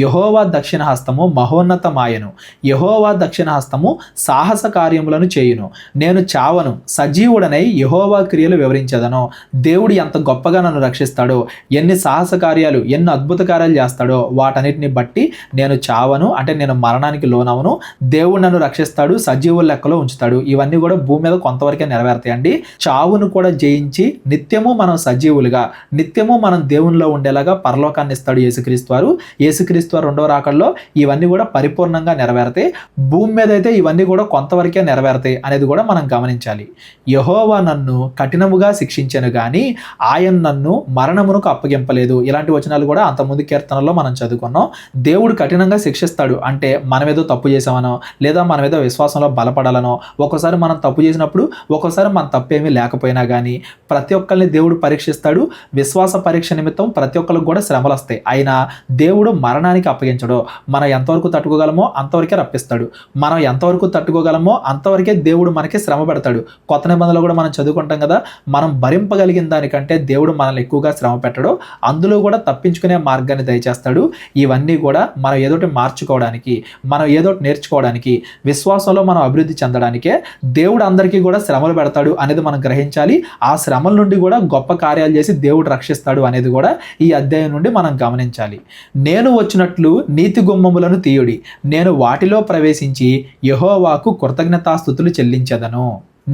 యెహోవా దక్షిణ హస్తము మహోన్నతమాయను, యెహోవా దక్షిణ హస్తము సాహస కార్యములను చేయును. నేను చావను, సజీవుడనై యెహోవా క్రియలు వివరించదను. దేవుడు ఎంత గొప్పగా నన్ను రక్షిస్తాడో, ఎన్ని సాహస కార్యాలు, ఎన్ని అద్భుత కార్యాలు చేస్తాడో వాటన్నిటిని బట్టి నేను చావను, అంటే నేను మరణానికి లోనవను. దేవుడు నన్ను రక్షిస్తాడు, సజీవుల లెక్కలో ఉంచుతాడు. ఇవన్నీ కూడా భూమి మీద కొంతవరకే నెరవేరుతాయండి. చావును కూడా జయించి నిత్యము మనం సజీవులుగా, నిత్యము మనం దేవునిలో ఉండేలాగా పరలోకాన్ని ఇస్తాడు యేసుక్రీస్తు వారు. యేసుక్రీస్తు రెండవ రాకడలో ఇవన్నీ కూడా పరిపూర్ణంగా నెరవేరుతాయి. భూమి మీద అయితే ఇవన్నీ కూడా కొంతవరకే నెరవేరుతాయి అనేది కూడా మనం గమనించాలి. యెహోవా నన్ను కఠినముగా శిక్షించెను గాని ఆయన నన్ను మరణమునకు అప్పగింపలేదు. ఇలాంటి వచనాలు కూడా అంతకుముందు కీర్తనలో మనం చదువుకున్నాం. దేవుడు కఠినంగా శిక్షిస్తాడు అంటే మనం ఏదో తప్పు చేసామనో, లేదా మనం ఏదో విశ్వాసంలో బలపడాలనో, ఒక్కోసారి మనం తప్పు చేసినప్పుడు ఒక్కోసారి మన తప్పేమీ లేకపోయినా కానీ ప్రతి ఒక్కరిని దేవుడు పరీక్షిస్తాడు. విశ్వాస పరీక్ష నిమిత్తం ప్రతి ఒక్కరికి కూడా శ్రమలు వస్తాయి. అయినా దేవుడు మరణానికి అప్పగించడు. మనం ఎంతవరకు తట్టుకోగలమో అంతవరకే రప్పిస్తాడు. మనం ఎంతవరకు తట్టుకోగలమో అంతవరకే దేవుడు మనకి శ్రమ పెడతాడు. కొత్త నిబంధనలు కూడా మనం చదువుకుంటాం కదా, మనం భరింపగలిగిన దానికంటే దేవుడు మనల్ని ఎక్కువగా శ్రమ పెట్టడు. అందులో కూడా తప్పించుకునే మార్గాన్ని దయచేస్తాడు. ఇవన్నీ కూడా మనం ఏదోటి మార్చుకోవడానికి, మనం ఏదోటి నేర్చుకోవడానికి, విశ్వాసంలో మనం అభివృద్ధి చెందడానికే దేవుడు అందరికీ కూడా శ్రమలు పెడతాడు అనేది మనం గ్రహించాలి. ఆ శ్రమల నుండి కూడా గొప్ప కార్యాలు చేసి దేవుడు రక్షిస్తాడు అనేది కూడా ఈ అధ్యాయం నుండి మనం గమనించాలి. నేను వచ్చినట్లు నీతి గుమ్మములను తీయుడి, నేను వాటిలో ప్రవేశించి యెహోవాకు కృతజ్ఞతాస్తుతులు చెల్లించెదను.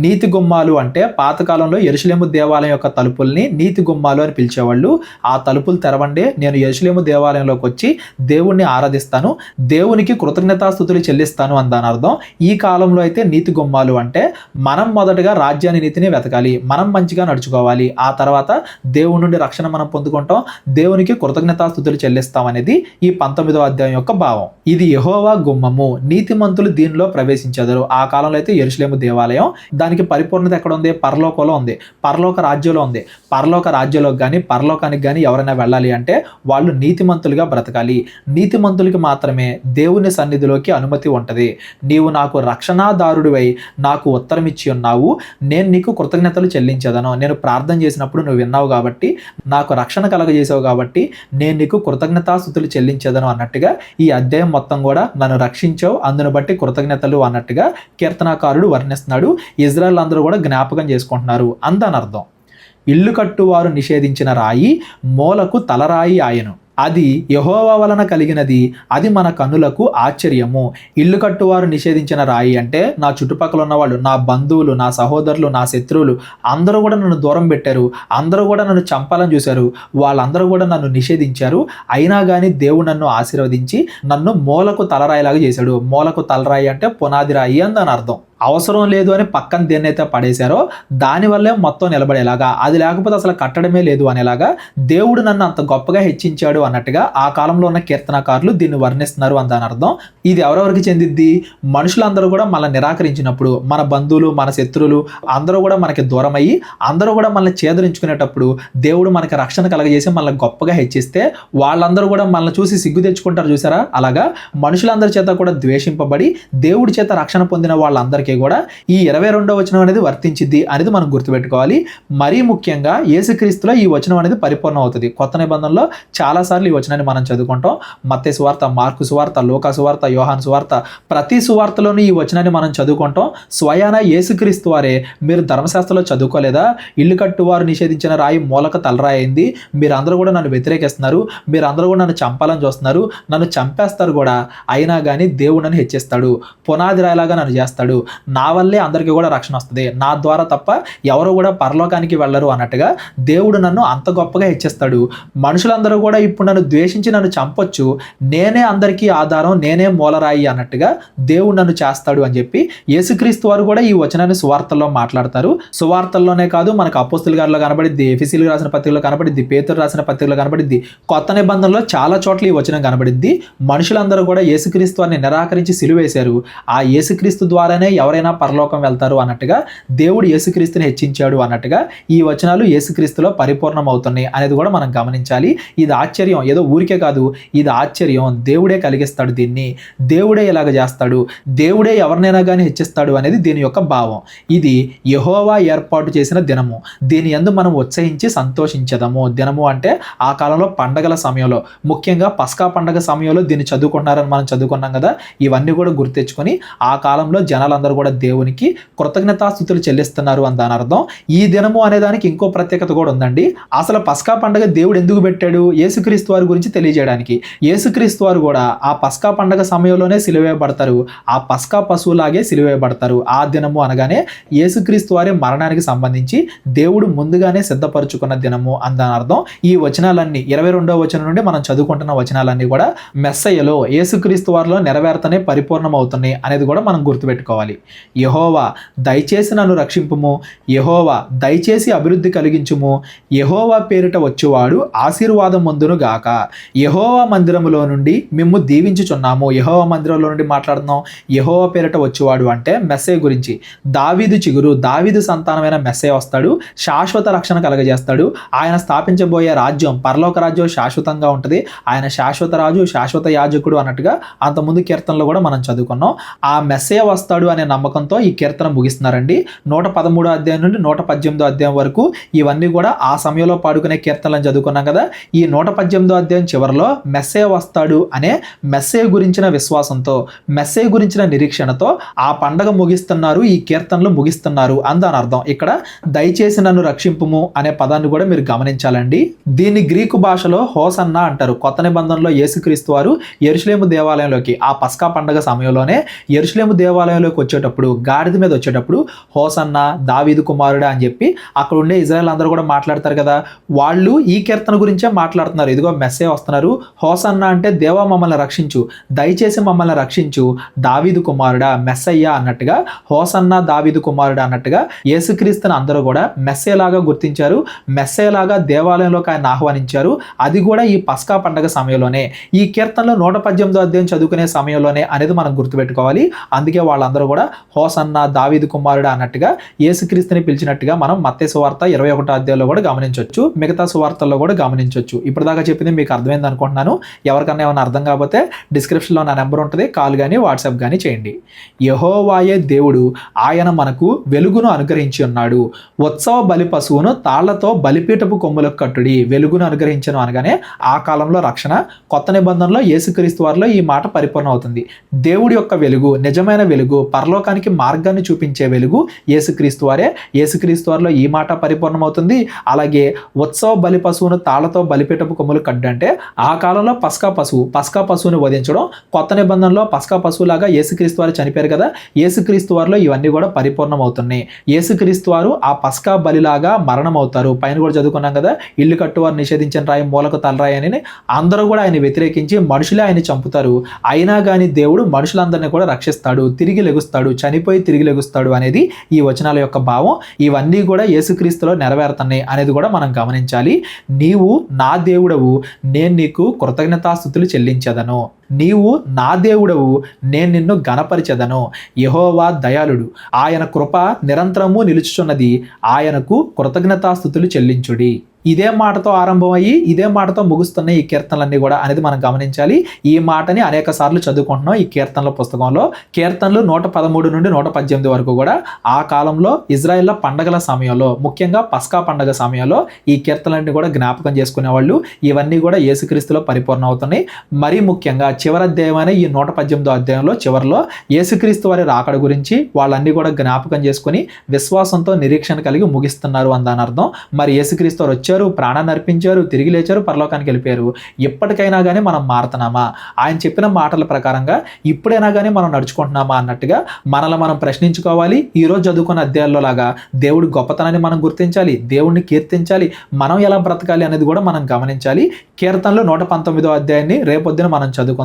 నీతి గుమ్మాలు అంటే పాతకాలంలో యెరూషలేము దేవాలయం యొక్క తలుపుల్ని నీతి గుమ్మాలు అని పిలిచేవాళ్ళు. ఆ తలుపులు తెరవండి, నేను యెరూషలేము దేవాలయంలోకి వచ్చి దేవుణ్ణి ఆరాధిస్తాను, దేవునికి కృతజ్ఞతాస్తుతులు చెల్లిస్తాను అని దాని అర్థం. ఈ కాలంలో అయితే నీతి గుమ్మాలు అంటే మనం మొదటగా రాజ్యాన్ని నీతిని వెతకాలి, మనం మంచిగా నడుచుకోవాలి, ఆ తర్వాత దేవుడి నుండి రక్షణ మనం పొందుకుంటాం, దేవునికి కృతజ్ఞతాస్తుతులు చెల్లిస్తాం అనేది ఈ 19వ అధ్యాయం యొక్క భావం. ఇది యెహోవా గుమ్మము, నీతిమంతులు దీనిలో ప్రవేశించెదరు. ఆ కాలంలో అయితే యెరూషలేము దేవాలయం, దానికి పరిపూర్ణత ఎక్కడ ఉంది? పరలోకంలో ఉంది, పరలోక రాజ్యంలో ఉంది. పరలోక రాజ్యంలోకి కానీ పరలోకానికి కానీ ఎవరైనా వెళ్ళాలి అంటే వాళ్ళు నీతిమంతులుగా బ్రతకాలి. నీతిమంతులకి మాత్రమే దేవుని సన్నిధిలోకి అనుమతి ఉంటుంది. నీవు నాకు రక్షణాదారుడివై నాకు ఉత్తరం ఇచ్చి ఉన్నావు, నేను నీకు కృతజ్ఞతలు చెల్లించేదను. నేను ప్రార్థన చేసినప్పుడు నువ్వు విన్నావు కాబట్టి, నాకు రక్షణ కలగజేసావు కాబట్టి నేను నీకు కృతజ్ఞతాస్తుతులు చెల్లించేదను అన్నట్టుగా ఈ అధ్యాయం మొత్తం కూడా నన్ను రక్షించావు, అందును బట్టి కృతజ్ఞతలు అన్నట్టుగా కీర్తనాకారుడు వర్ణిస్తున్నాడు. ఇజ్రాయెల్ అందరూ కూడా జ్ఞాపకం చేసుకుంటున్నారు అందని అర్థం. ఇల్లు కట్టువారు నిషేధించిన రాయి మూలకు తలరాయి ఆయను, అది యెహోవా వలన కలిగినది, అది మన కన్నులకు ఆశ్చర్యము. ఇల్లు కట్టువారు నిషేధించిన రాయి అంటే నా చుట్టుపక్కల ఉన్నవాళ్ళు, నా బంధువులు, నా సహోదరులు, నా శత్రువులు అందరూ కూడా నన్ను దూరం పెట్టారు, అందరూ కూడా నన్ను చంపాలని చూశారు, వాళ్ళందరూ కూడా నన్ను నిషేధించారు. అయినా కానీ దేవుడు నన్ను ఆశీర్వదించి నన్ను మూలకు తలరాయిలాగా చేశాడు. మూలకు తలరాయి అంటే పునాది రాయి అని దాని అర్థం. అవసరం లేదు అని పక్కన దేన్నైతే పడేశారో దానివల్లే మొత్తం నిలబడేలాగా, అది లేకపోతే అసలు కట్టడమే లేదు అనేలాగా దేవుడు నన్ను అంత గొప్పగా హెచ్చించాడు అన్నట్టుగా ఆ కాలంలో ఉన్న కీర్తనకారులు దీన్ని వర్ణిస్తున్నారు అని దాని అర్థం. ఇది ఎవరెవరికి చెందిద్ది? మనుషులందరూ కూడా మనల్ని నిరాకరించినప్పుడు, మన బంధువులు, మన శత్రువులు అందరూ కూడా మనకి దూరం అయ్యి అందరూ కూడా మనల్ని చేదరించుకునేటప్పుడు దేవుడు మనకి రక్షణ కలగజేసి మనల్ని గొప్పగా హెచ్చిస్తే వాళ్ళందరూ కూడా మనల్ని చూసి సిగ్గు తెచ్చుకుంటారు చూసారా? అలాగా మనుషులందరి చేత కూడా ద్వేషింపబడి దేవుడి చేత రక్షణ పొందిన వాళ్ళందరికీ కూడా ఈ 22వ వచనం అనేది వర్తించిద్ది అనేది మనం గుర్తుపెట్టుకోవాలి. మరీ ముఖ్యంగా యేసుక్రీస్తులో ఈ వచనం అనేది పరిపూర్ణం అవుతుంది. కొత్త నిబంధనలో చాలాసార్లు ఈ వచనాన్ని మనం చదువుకుంటాం. మత్తయి సువార్త, మార్కు సువార్త, లూకా సువార్త, యోహాను సువార్త, ప్రతి సువార్తలోనూ ఈ వచనాన్ని మనం చదువుకుంటాం. స్వయాన యేసుక్రీస్తు వారే, మీరు ధర్మశాస్త్రంలో చదువుకోలేదా? ఇల్లు కట్టువారు నిషేధించిన రాయి మూలక తలరాయి అయింది, మీరందరూ కూడా నన్ను వ్యతిరేకిస్తున్నారు, మీరందరూ కూడా నన్ను చంపాలని చూస్తున్నారు, నన్ను చంపేస్తారు కూడా, అయినా కానీ దేవుడు నన్ను హెచ్చిస్తాడు, పునాది రాయిలాగా నన్ను చేస్తాడు, నా వల్లే అందరికీ కూడా రక్షణ వస్తుంది, నా ద్వారా తప్ప ఎవరు కూడా పరలోకానికి వెళ్ళరు అన్నట్టుగా దేవుడు నన్ను అంత గొప్పగా హెచ్చిస్తాడు. మనుషులందరూ కూడా ఇప్పుడు నన్ను ద్వేషించి నన్ను చంపొచ్చు, నేనే అందరికీ ఆధారం, నేనే మూలరాయి అన్నట్టుగా దేవుడు నన్ను చేస్తాడు అని చెప్పి యేసుక్రీస్తు వారు కూడా ఈ వచనాన్ని సువార్తల్లో మాట్లాడతారు. సువార్తల్లోనే కాదు, మనకు అపోస్తుల గారిలో కనబడిద్ది, ఎఫెసీయులకు రాసిన పత్రికలో కనబడిద్ది, పేతురు రాసిన పత్రికలో కనబడిద్ది, కొత్త నిబంధనలో చాలా చోట్ల ఈ వచనం కనబడిద్ది. మనుషులందరూ కూడా యేసుక్రీస్తు వారిని నిరాకరించి సిలువేశారు, ఆ యేసుక్రీస్తు ద్వారానే ఎవరైనా పరలోకం వెళ్తారు అన్నట్టుగా దేవుడు యేసుక్రీస్తుని హెచ్చించాడు అన్నట్టుగా ఈ వచనాలు యేసుక్రీస్తులో పరిపూర్ణం అవుతున్నాయి అనేది కూడా మనం గమనించాలి. ఇది ఆశ్చర్యం, ఏదో ఊరికే కాదు, ఇది ఆశ్చర్యం. దేవుడే కలిగిస్తాడు దీన్ని, దేవుడే ఇలాగ చేస్తాడు, దేవుడే ఎవరినైనా కానీ హెచ్చిస్తాడు అనేది దీని యొక్క భావం. ఇది యెహోవా ఏర్పాటు చేసిన దినము, దీని యందు మనం ఉత్సహించి సంతోషించదము. దినము అంటే ఆ కాలంలో పండగల సమయంలో, ముఖ్యంగా పస్కా పండగ సమయంలో దీన్ని చదువుకుంటున్నారని మనం చదువుకున్నాం కదా. ఇవన్నీ కూడా గుర్తెచ్చుకొని ఆ కాలంలో జనాలందరూ కూడా దేవునికి కృతజ్ఞతాస్తుతులు చెల్లిస్తున్నారు అని దాని అర్థం. ఈ దినము అనే దానికి ఇంకో ప్రత్యేకత కూడా ఉందండి. అసలు పస్కా పండగ దేవుడు ఎందుకు పెట్టాడు? యేసుక్రీస్తు వారి గురించి తెలియజేయడానికి. యేసుక్రీస్తు వారు కూడా ఆ పస్కా పండగ సమయంలోనే సిలువేయబడతారు, ఆ పస్కా పశువులాగే సిలువేయబడతారు. ఆ దినము అనగానే యేసుక్రీస్తు వారి మరణానికి సంబంధించి దేవుడు ముందుగానే సిద్ధపరచుకున్న దినము అని దాని అర్థం. ఈ వచనాలన్నీ 22వ వచనం నుండి మనం చదువుకుంటున్న వచనాలన్నీ కూడా మెస్సయ్యలో యేసుక్రీస్తు వారిలో నెరవేర్తనే పరిపూర్ణం అవుతున్నాయి అనేది కూడా మనం గుర్తుపెట్టుకోవాలి. యెహోవా దయచేసి నన్ను రక్షింపుము, యెహోవా దయచేసి అభివృద్ధి కలిగించుము, యెహోవా పేరిట వచ్చువాడు ఆశీర్వాదం పొందును గాక, యెహోవా మందిరములో నుండి మిమ్ము దీవించుచున్నాము. యెహోవా మందిరంలో నుండి మాట్లాడుతున్నాం. యెహోవా పేరిట వచ్చేవాడు అంటే మెస్సే గురించి. దావీదు చిగురు, దావీదు సంతానమైన మెస్సే వస్తాడు, శాశ్వత రక్షణ కలగజేస్తాడు. ఆయన స్థాపించబోయే రాజ్యం, పరలోక రాజ్యం శాశ్వతంగా ఉంటుంది. ఆయన శాశ్వత రాజు, శాశ్వత యాజకుడు అన్నట్టుగా అంతకుముందు కీర్తనలో కూడా మనం చదువుకున్నాం. ఆ మెస్సే వస్తాడు అనే నమ్మకంతో ఈ కీర్తన ముగిస్తున్నారండి. 113వ అధ్యాయం నుండి 118వ అధ్యాయం వరకు ఇవన్నీ కూడా ఆ సమయంలో పాడుకునే కీర్తనలను చదువుకున్నాం కదా. ఈ 118వ అధ్యాయం చివరిలో మెస్సే వస్తాడు అనే మెస్సే గురించిన విశ్వాసంతో, మెస్సే గురించిన నిరీక్షణతో ఆ పండగ ముగిస్తున్నారు, ఈ కీర్తనలు ముగిస్తున్నారు అని దాని అర్థం. ఇక్కడ దయచేసి నన్ను రక్షింపుము అనే పదాన్ని కూడా మీరు గమనించాలండి. దీన్ని గ్రీకు భాషలో హోసన్నా అంటారు. కొత్త నిబంధనలో యేసుక్రీస్తు వారు యెరూషలేము దేవాలయంలోకి ఆ పస్కా పండగ సమయంలోనే యెరూషలేము దేవాలయంలోకి వచ్చేటప్పుడు, గాడిద మీద వచ్చేటప్పుడు హోసన్నా దావీదు కుమారుడా అని చెప్పి అక్కడ ఉండే ఇజ్రాయెల్ అందరూ కూడా మాట్లాడతారు కదా. వాళ్ళు ఈ కీర్తన గురించే మాట్లాడుతున్నారు. ఇదిగో మెస్సే వస్తున్నారు, హోసన్నా అంటే దేవా మమ్మల్ని రక్షించు, దయచేసి మమ్మల్ని రక్షించు, దావీదు కుమారుడా మెస్సయ్య అన్నట్టుగా, హోసన్నా దావీదు కుమారుడా అన్నట్టుగా యేసుక్రీస్తుని అందరూ కూడా మెస్సేలాగా గుర్తించారు, మెస్సేలాగా దేవాలయంలోకి ఆయన ఆహ్వానించారు. అది కూడా ఈ పస్కా పండగ సమయంలోనే, ఈ కీర్తనలో 118వ అధ్యాయం చదువుకునే సమయంలోనే అనేది మనం గుర్తుపెట్టుకోవాలి. అందుకే వాళ్ళందరూ కూడా హోసన్నా దావీదు కుమారుడా అన్నట్టుగా యేసుక్రీస్తుని పిలిచినట్టుగా మనం మత్తయి సువార్త 21వ అధ్యాయంలో కూడా గమనించవచ్చు, మిగతా సువార్తల్లో కూడా గమనించవచ్చు. ఇప్పటిదాకా చెప్పింది మీకు అర్థమైంది అనుకుంటున్నాను. ఎవరికన్నా ఏమైనా అర్థం కాకపోతే డిస్క్రిప్షన్లో నా నెంబర్ ఉంటుంది, కాల్ కానీ వాట్సాప్ కానీ చేయండి. యెహోవాయే దేవుడు, ఆయన మనకు వెలుగును అనుగ్రహించి ఉన్నాడు. ఉత్సవ బలి పశువును తాళ్లతో బలిపీఠపు కొమ్ములకు కట్టుడి. వెలుగును అనుగ్రహించను అనగానే ఆ కాలంలో రక్షణ. కొత్త నిబంధనలో యేసుక్రీస్తు వారిలో ఈ మాట పరిపూర్ణం అవుతుంది. దేవుడి యొక్క వెలుగు, నిజమైన వెలుగు, పరలోకానికి మార్గాన్ని చూపించే వెలుగు యేసుక్రీస్తు వారే. యేసుక్రీస్తు వారిలో ఈ మాట పరిపూర్ణం అవుతుంది. అలాగే ఉత్సవ బలి పశువును తాళ్లతో బలిపీఠపు కొమ్ములు కడ్డు అంటే ఆ కాలంలో పస్కా పశువుని వధించడం. కొత్త నిబంధనలో పస్కా పశువులాగా యేసుక్రీస్తు వారు చనిపోయారు కదా. యేసుక్రీస్తు వారిలో ఇవన్నీ కూడా పరిపూర్ణం అవుతున్నాయి. యేసుక్రీస్తు వారు ఆ పస్కా బలిలాగా మరణం అవుతారు. పైన కూడా చదువుకున్నాం కదా, ఇల్లు కట్టువారు నిషేధించిన రాయి మూలకు తలరాయి అని. అందరూ కూడా ఆయన వ్యతిరేకించి మనుషులే ఆయన చంపుతారు. అయినా కానీ దేవుడు మనుషులందరినీ కూడా రక్షిస్తాడు, తిరిగి లెగుస్తాడు, చనిపోయి తిరిగి లెగుస్తాడు అనేది ఈ వచనాల యొక్క భావం. ఇవన్నీ కూడా యేసుక్రీస్తులో నెరవేరుతున్నాయి అనేది కూడా మనం గమనించాలి. నీవు నా దేవుడవు, నేను నీకు కృతజ్ఞతాస్తుతులు చెల్లించదను. నీవు నా దేవుడవు, నేను నిన్ను గణపరిచెదను. యెహోవా దయాళుడు, ఆయన కృప నిరంతరము నిలుచుచున్నది, ఆయనకు కృతజ్ఞతాస్తుతులు చెల్లించుడి. ఇదే మాటతో ఆరంభమయ్యి ఇదే మాటతో ముగుస్తున్నాయి ఈ కీర్తనలన్నీ కూడా అనేది మనం గమనించాలి. ఈ మాటని అనేక సార్లు చదువుకుంటున్నాం ఈ కీర్తనల పుస్తకంలో. కీర్తనలు 113 నుండి 118 వరకు కూడా ఆ కాలంలో ఇజ్రాయెల్ పండగల సమయంలో, ముఖ్యంగా పస్కా పండగ సమయంలో ఈ కీర్తనలన్నీ కూడా జ్ఞాపకం చేసుకునేవాళ్ళు. ఇవన్నీ కూడా యేసుక్రీస్తులో పరిపూర్ణ అవుతున్నాయి. మరీ ముఖ్యంగా చివరి అధ్యాయమైన ఈ 118వ అధ్యాయంలో చివరిలో యేసుక్రీస్తు వారి రాకడ గురించి వాళ్ళన్నీ కూడా జ్ఞాపకం చేసుకుని విశ్వాసంతో నిరీక్షణ కలిగి ముగిస్తున్నారు అని దాని అర్థం. మరి యేసుక్రీస్తు వారు వచ్చారు, ప్రాణాన్ని అర్పించారు, తిరిగి లేచారు, పరలోకానికి వెళ్ళిపోయారు. ఎప్పటికైనా కానీ మనం మారుతున్నామా, ఆయన చెప్పిన మాటల ప్రకారంగా ఇప్పుడైనా కానీ మనం నడుచుకుంటున్నామా అన్నట్టుగా మనల్ని మనం ప్రశ్నించుకోవాలి. ఈరోజు చదువుకున్న అధ్యాయాల్లో లాగా దేవుడి గొప్పతనాన్ని మనం గుర్తించాలి, దేవుడిని కీర్తించాలి, మనం ఎలా బ్రతకాలి అనేది కూడా మనం గమనించాలి. కీర్తనలు 119వ అధ్యాయాన్ని రేపొద్దున మనం చదువుకుందాం.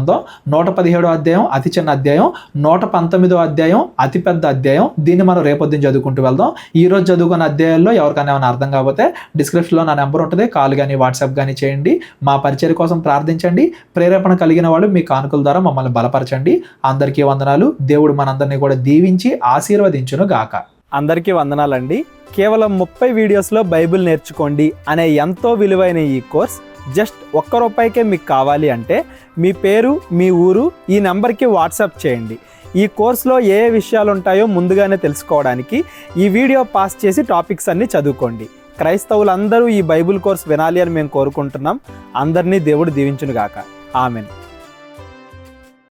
117వ అధ్యాయం అతి చిన్న అధ్యాయం, 119వ అధ్యాయం అతి పెద్ద అధ్యాయం. దీన్ని మనం రేపొద్దున చదువుకుంటూ వెళ్దాం. ఈ రోజు చదువుకున్న అధ్యాయాల్లో ఎవరికైనా ఏమైనా అర్థం కాకపోతే డిస్క్రిప్షన్లో నా నెంబర్ ఉంటుంది, కాల్ కానీ వాట్సాప్ కానీ చేయండి. మా పరిచయం కోసం ప్రార్థించండి. ప్రేరేపణ కలిగిన వాళ్ళు మీ కానుకల ద్వారా మమ్మల్ని బలపరచండి. అందరికీ వందనాలు. దేవుడు మనందరినీ కూడా దీవించి ఆశీర్వదించును గాక. అందరికీ వందనాలండి. కేవలం 30 వీడియోస్లో బైబిల్ నేర్చుకోండి అనే ఎంతో విలువైన ఈ కోర్స్ జస్ట్ ₹1 మీకు కావాలి అంటే మీ పేరు, మీ ఊరు ఈ నెంబర్కి వాట్సాప్ చేయండి. ఈ కోర్సులో ఏ విషయాలు ఉంటాయో ముందుగానే తెలుసుకోవడానికి ఈ వీడియో పాస్ చేసి టాపిక్స్ అన్నీ చదువుకోండి. క్రైస్తవులందరూ ఈ బైబిల్ కోర్స్ వినాలి అని మేము కోరుకుంటున్నాం. అందరినీ దేవుడు దీవించును గాక. ఆమెన్.